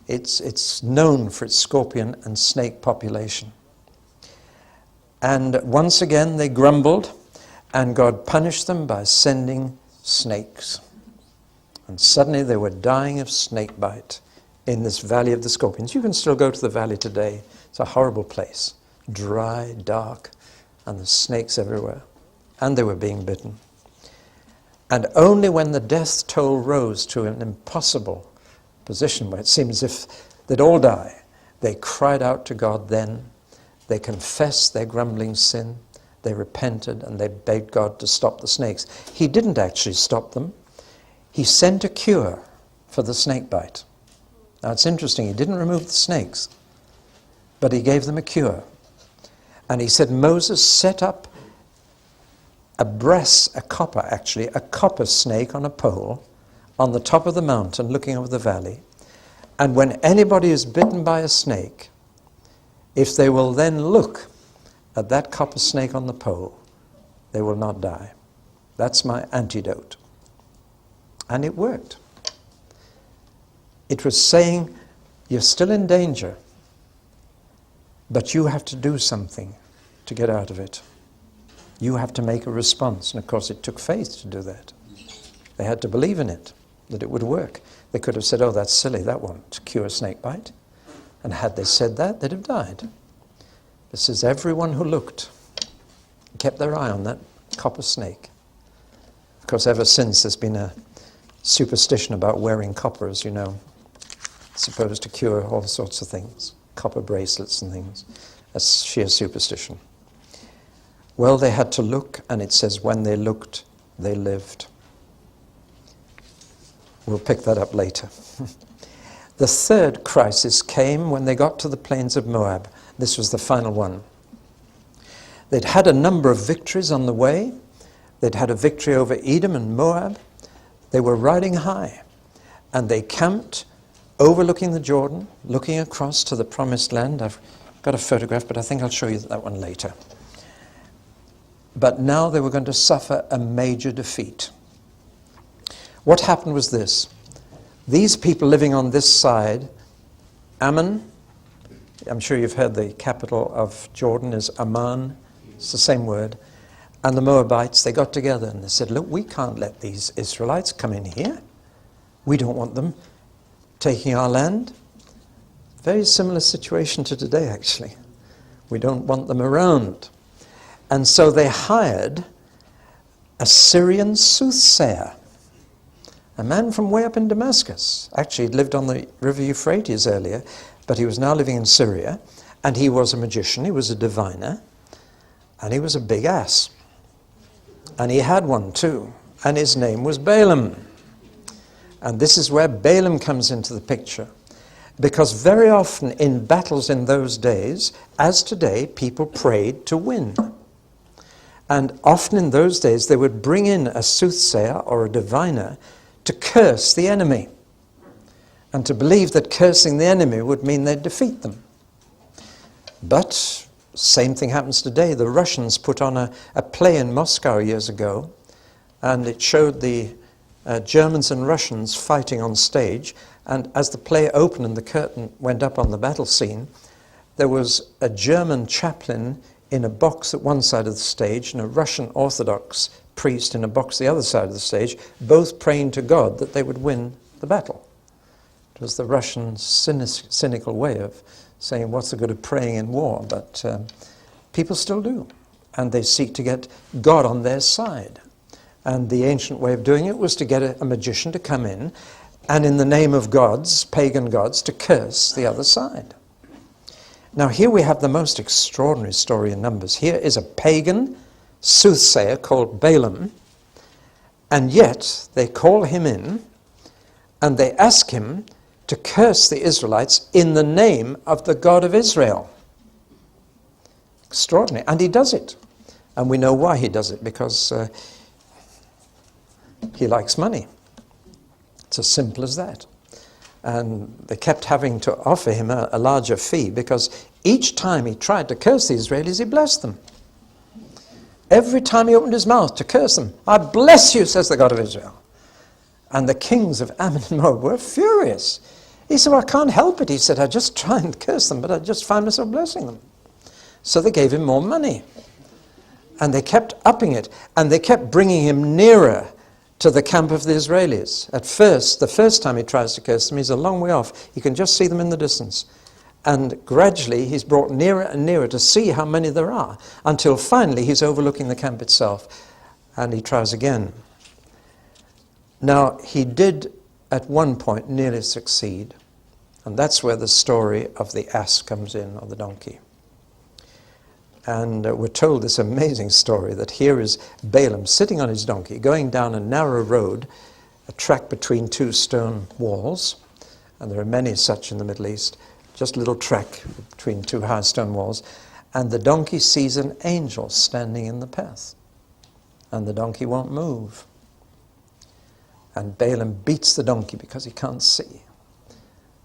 [SPEAKER 3] It's known for its scorpion and snake population. And once again they grumbled, and God punished them by sending snakes. And suddenly they were dying of snake bite in this valley of the scorpions. You can still go to the valley today. It's a horrible place. Dry, dark, and there's snakes everywhere. And they were being bitten. And only when the death toll rose to an impossible position where it seemed as if they'd all die, they cried out to God then. They confessed their grumbling sin. They repented and they begged God to stop the snakes. He didn't actually stop them. He sent a cure for the snake bite. Now it's interesting, he didn't remove the snakes, but he gave them a cure. And he said, Moses, set up a copper snake on a pole on the top of the mountain looking over the valley. And when anybody is bitten by a snake, if they will then look at that copper snake on the pole, they will not die. That's my antidote. And it worked. It was saying, you're still in danger, but you have to do something to get out of it. You have to make a response. And of course it took faith to do that. They had to believe in it, that it would work. They could have said, oh, that's silly, that won't cure snake bite. And had they said that, they'd have died. It says everyone who looked kept their eye on that copper snake. Of course, ever since there's been a superstition about wearing copper, as you know. It's supposed to cure all sorts of things, copper bracelets and things. That's sheer superstition. Well, they had to look, and it says when they looked, they lived. We'll pick that up later. The third crisis came when they got to the plains of Moab. This was the final one. They'd had a number of victories on the way. They'd had a victory over Edom and Moab. They were riding high, and they camped overlooking the Jordan, looking across to the promised land. I've got a photograph, but I think I'll show you that one later. But now they were going to suffer a major defeat. What happened was this. These people living on this side, Ammon, I'm sure you've heard the capital of Jordan is Amman. It's the same word. And the Moabites, they got together and they said, look, we can't let these Israelites come in here. We don't want them taking our land. Very similar situation to today, actually. We don't want them around. And so they hired a Syrian soothsayer, a man from way up in Damascus. Actually, he'd lived on the river Euphrates earlier, but he was now living in Syria, and he was a magician, he was a diviner, and he was a big ass. And he had one too, and his name was Balaam. And this is where Balaam comes into the picture. Because very often in battles in those days, as today, people prayed to win. And often in those days, they would bring in a soothsayer or a diviner to curse the enemy. And to believe that cursing the enemy would mean they'd defeat them. But same thing happens today. The Russians put on a play in Moscow years ago, and it showed the Germans and Russians fighting on stage. And as the play opened and the curtain went up on the battle scene, there was a German chaplain in a box at one side of the stage and a Russian Orthodox priest in a box the other side of the stage, both praying to God that they would win the battle. It was the Russian cynical way of saying, what's the good of praying in war? But people still do. And they seek to get God on their side. And the ancient way of doing it was to get a magician to come in and in the name of gods, pagan gods, to curse the other side. Now here we have the most extraordinary story in Numbers. Here is a pagan soothsayer called Balaam, and yet they call him in and they ask him to curse the Israelites in the name of the God of Israel. Extraordinary. And he does it. And we know why he does it, because he likes money. It's as simple as that. And they kept having to offer him a larger fee, because each time he tried to curse the Israelis, he blessed them. Every time he opened his mouth to curse them, I bless you, says the God of Israel. And the kings of Ammon and Moab were furious. He said, well, I can't help it. He said, I just try and curse them, but I just find myself blessing them. So they gave him more money. And they kept upping it. And they kept bringing him nearer to the camp of the Israelis. At first, the first time he tries to curse them, he's a long way off. You can just see them in the distance. And gradually, he's brought nearer and nearer to see how many there are, until finally he's overlooking the camp itself. And he tries again. Now, he did at one point nearly succeed. And that's where the story of the ass comes in, or the donkey. And we're told this amazing story that here is Balaam sitting on his donkey, going down a narrow road, a track between two stone walls. And there are many such in the Middle East. Just a little track between two high stone walls. And the donkey sees an angel standing in the path. And the donkey won't move. And Balaam beats the donkey because he can't see.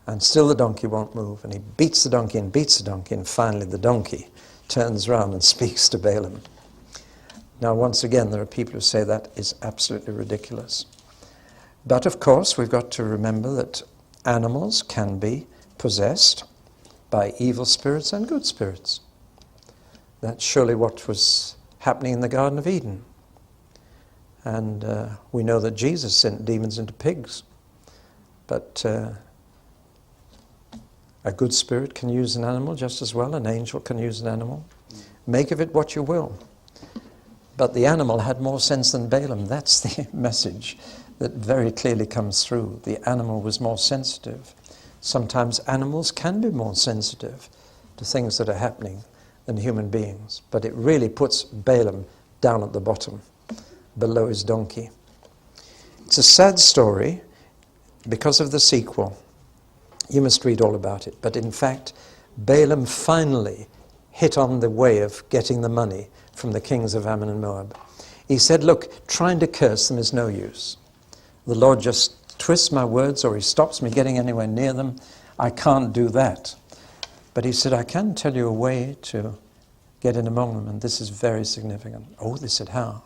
[SPEAKER 3] And still the donkey won't move. And he beats the donkey and beats the donkey. And finally the donkey turns round and speaks to Balaam. Now, once again, there are people who say that is absolutely ridiculous. But of course, we've got to remember that animals can be possessed by evil spirits and good spirits. That's surely what was happening in the Garden of Eden. And we know that Jesus sent demons into pigs. But a good spirit can use an animal just as well. An angel can use an animal. Make of it what you will. But the animal had more sense than Balaam. That's the message that very clearly comes through. The animal was more sensitive. Sometimes animals can be more sensitive to things that are happening than human beings. But it really puts Balaam down at the bottom, below his donkey. It's a sad story because of the sequel. You must read all about it. But in fact, Balaam finally hit on the way of getting the money from the kings of Ammon and Moab. He said, look, trying to curse them is no use. The Lord just twists my words, or he stops me getting anywhere near them. I can't do that. But he said, I can tell you a way to get in among them, and this is very significant. Oh, they said, how?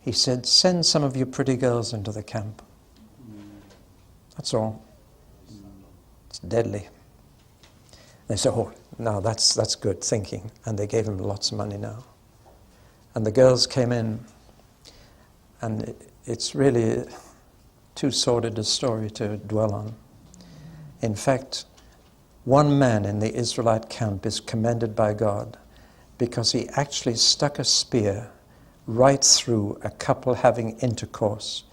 [SPEAKER 3] He said, send some of your pretty girls into the camp. That's all. It's deadly. They said, oh, no, that's good thinking. And they gave him lots of money now. And the girls came in, and it's really too sordid a story to dwell on. In fact, one man in the Israelite camp is commended by God because he actually stuck a spear right through a couple having intercourse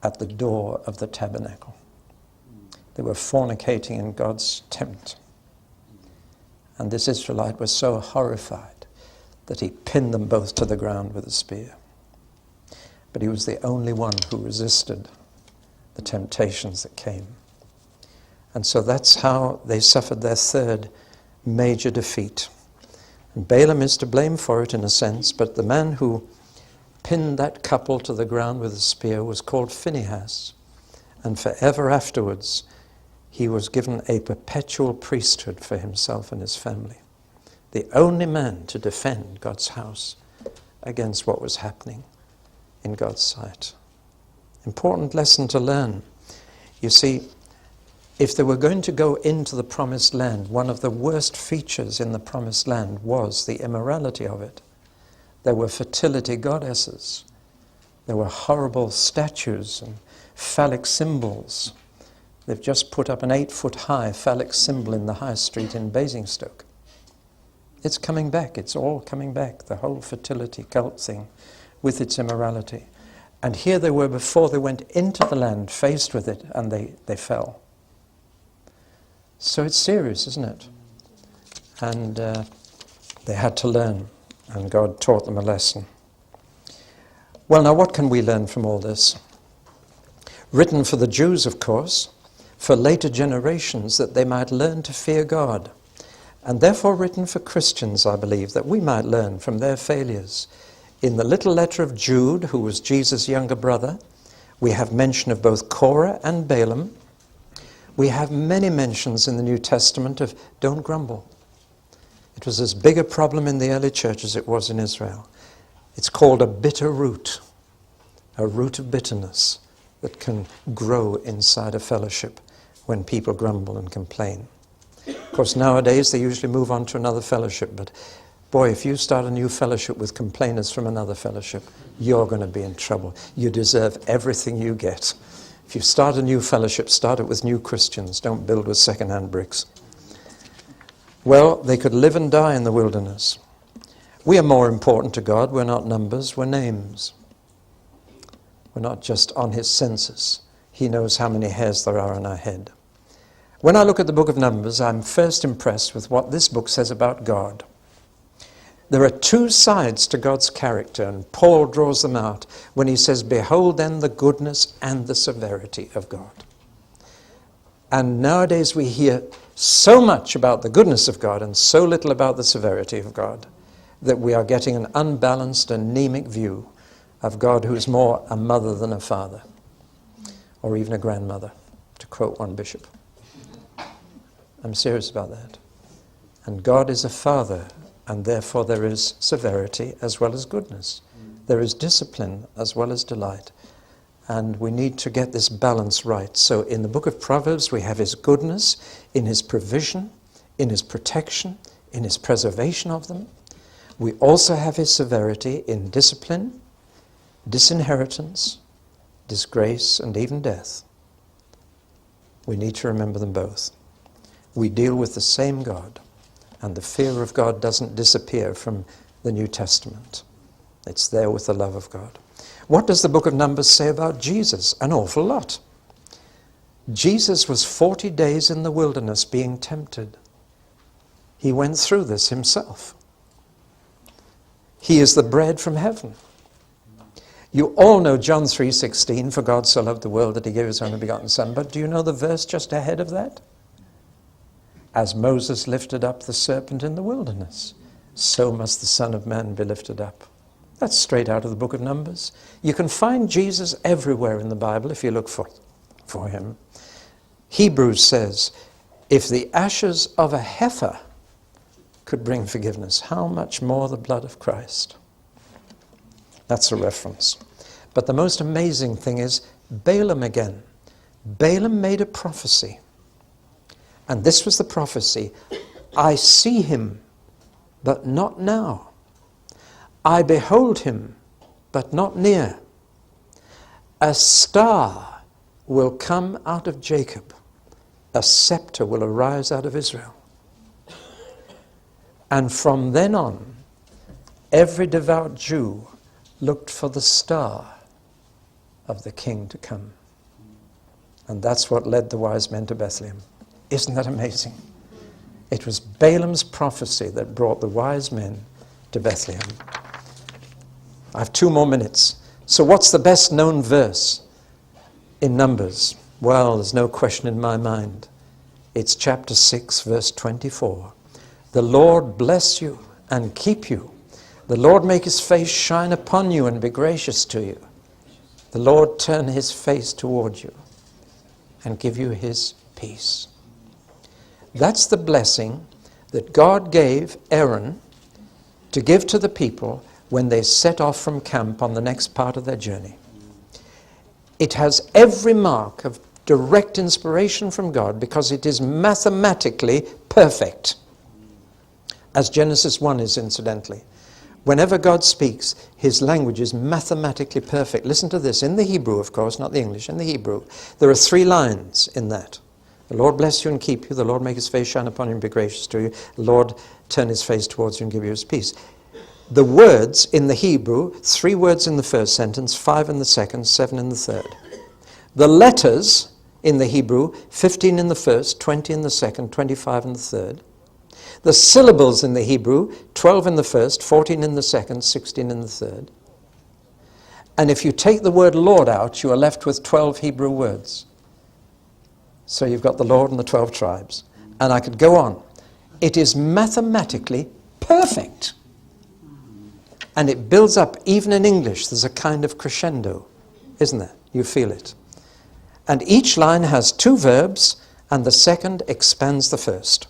[SPEAKER 3] at the door of the tabernacle. They were fornicating in God's tent. And this Israelite was so horrified that he pinned them both to the ground with a spear. But he was the only one who resisted the temptations that came. And so that's how they suffered their third major defeat. And Balaam is to blame for it in a sense, but the man who pinned that couple to the ground with a spear was called Phinehas. And forever afterwards, he was given a perpetual priesthood for himself and his family. The only man to defend God's house against what was happening in God's sight. Important lesson to learn. You see, if they were going to go into the promised land, one of the worst features in the promised land was the immorality of it. There were fertility goddesses. There were horrible statues and phallic symbols. They've just put up an 8-foot-high phallic symbol in the high street in Basingstoke. It's coming back. It's all coming back. The whole fertility cult thing with its immorality. And here they were before they went into the land, faced with it, and they fell. So it's serious, isn't it? And they had to learn, and God taught them a lesson. Well, now what can we learn from all this? Written for the Jews, of course, for later generations, that they might learn to fear God. And therefore written for Christians, I believe, that we might learn from their failures. In the little letter of Jude, who was Jesus' younger brother, we have mention of both Korah and Balaam. We have many mentions in the New Testament of don't grumble. It was as big a problem in the early church as it was in Israel. It's called a bitter root, a root of bitterness that can grow inside a fellowship when people grumble and complain. Of course, nowadays they usually move on to another fellowship, but Boy, if you start a new fellowship with complainers from another fellowship, you're going to be in trouble. You deserve everything you get. If you start a new fellowship, start it with new Christians. Don't build with second-hand bricks. Well, they could live and die in the wilderness. We are more important to God. We're not numbers, we're names. We're not just on his census. He knows how many hairs there are on our head. When I look at the book of Numbers, I'm first impressed with what this book says about God. There are two sides to God's character, and Paul draws them out when he says, "Behold then the goodness and the severity of God." And nowadays we hear so much about the goodness of God and so little about the severity of God that we are getting an unbalanced, anemic view of God, who is more a mother than a father, or even a grandmother, to quote one bishop. I'm serious about that. And God is a father, and therefore there is severity as well as goodness. There is discipline as well as delight. And we need to get this balance right. So in the book of Proverbs, we have his goodness in his provision, in his protection, in his preservation of them. We also have his severity in discipline, disinheritance, disgrace, and even death. We need to remember them both. We deal with the same God, and the fear of God doesn't disappear from the New Testament. It's there with the love of God. What does the book of Numbers say about Jesus? An awful lot. Jesus was 40 days in the wilderness being tempted. He went through this himself. He is the bread from heaven. You all know John 3:16, "For God so loved the world that he gave his only begotten Son." But do you know the verse just ahead of that? "As Moses lifted up the serpent in the wilderness, so must the Son of Man be lifted up." That's straight out of the book of Numbers. You can find Jesus everywhere in the Bible if you look for him. Hebrews says, if the ashes of a heifer could bring forgiveness, how much more the blood of Christ? That's a reference. But the most amazing thing is Balaam again. Balaam made a prophecy. And this was the prophecy: "I see him, but not now. I behold him, but not near. A star will come out of Jacob. A scepter will arise out of Israel." And from then on, every devout Jew looked for the star of the king to come. And that's what led the wise men to Bethlehem. Isn't that amazing? It was Balaam's prophecy that brought the wise men to Bethlehem. I have 2 more minutes. So what's the best known verse in Numbers? Well, there's no question in my mind. It's chapter 6, verse 24. "The Lord bless you and keep you. The Lord make his face shine upon you and be gracious to you. The Lord turn his face toward you and give you his peace." That's the blessing that God gave Aaron to give to the people when they set off from camp on the next part of their journey. It has every mark of direct inspiration from God because it is mathematically perfect, as Genesis 1 is, incidentally. Whenever God speaks, his language is mathematically perfect. Listen to this. In the Hebrew, of course, not the English, in the Hebrew, there are 3 lines in that. "The Lord bless you and keep you. The Lord make his face shine upon you and be gracious to you. The Lord turn his face towards you and give you his peace." The words in the Hebrew, 3 words in the first sentence, 5 in the second, 7 in the third. The letters in the Hebrew, 15 in the first, 20 in the second, 25 in the third. The syllables in the Hebrew, 12 in the first, 14 in the second, 16 in the third. And if you take the word Lord out, you are left with 12 Hebrew words. So you've got the Lord and the 12 tribes. And I could go on. It is mathematically perfect. And it builds up, even in English, there's a kind of crescendo, isn't there? You feel it. And each line has 2 verbs, and the second expands the first.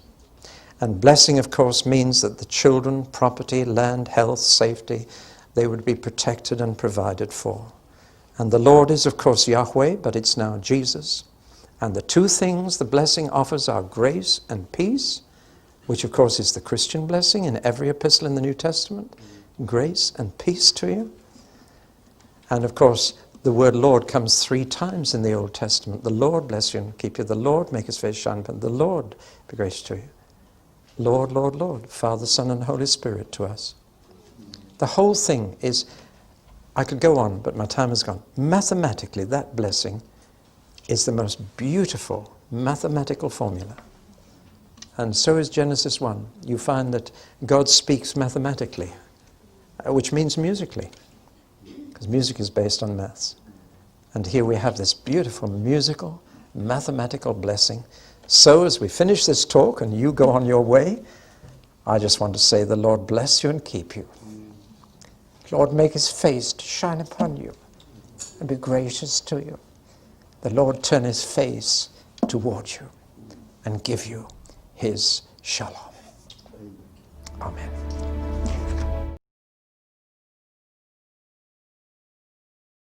[SPEAKER 3] And blessing, of course, means that the children, property, land, health, safety, they would be protected and provided for. And the Lord is, of course, Yahweh, but it's now Jesus. And the 2 things the blessing offers are grace and peace, which of course is the Christian blessing in every epistle in the New Testament. Grace and peace to you. And of course, the word Lord comes 3 times in the Old Testament. The Lord bless you and keep you. The Lord make his face shine upon you. The Lord be gracious to you. Lord, Lord, Lord, Father, Son, and Holy Spirit to us. The whole thing is, I could go on, but my time is gone. Mathematically, that blessing is the most beautiful mathematical formula. And so is Genesis 1. You find that God speaks mathematically, which means musically, because music is based on maths. And here we have this beautiful musical, mathematical blessing. So as we finish this talk and you go on your way, I just want to say, the Lord bless you and keep you. Lord, make his face to shine upon you and be gracious to you. The Lord turn his face towards you and give you his shalom. Amen.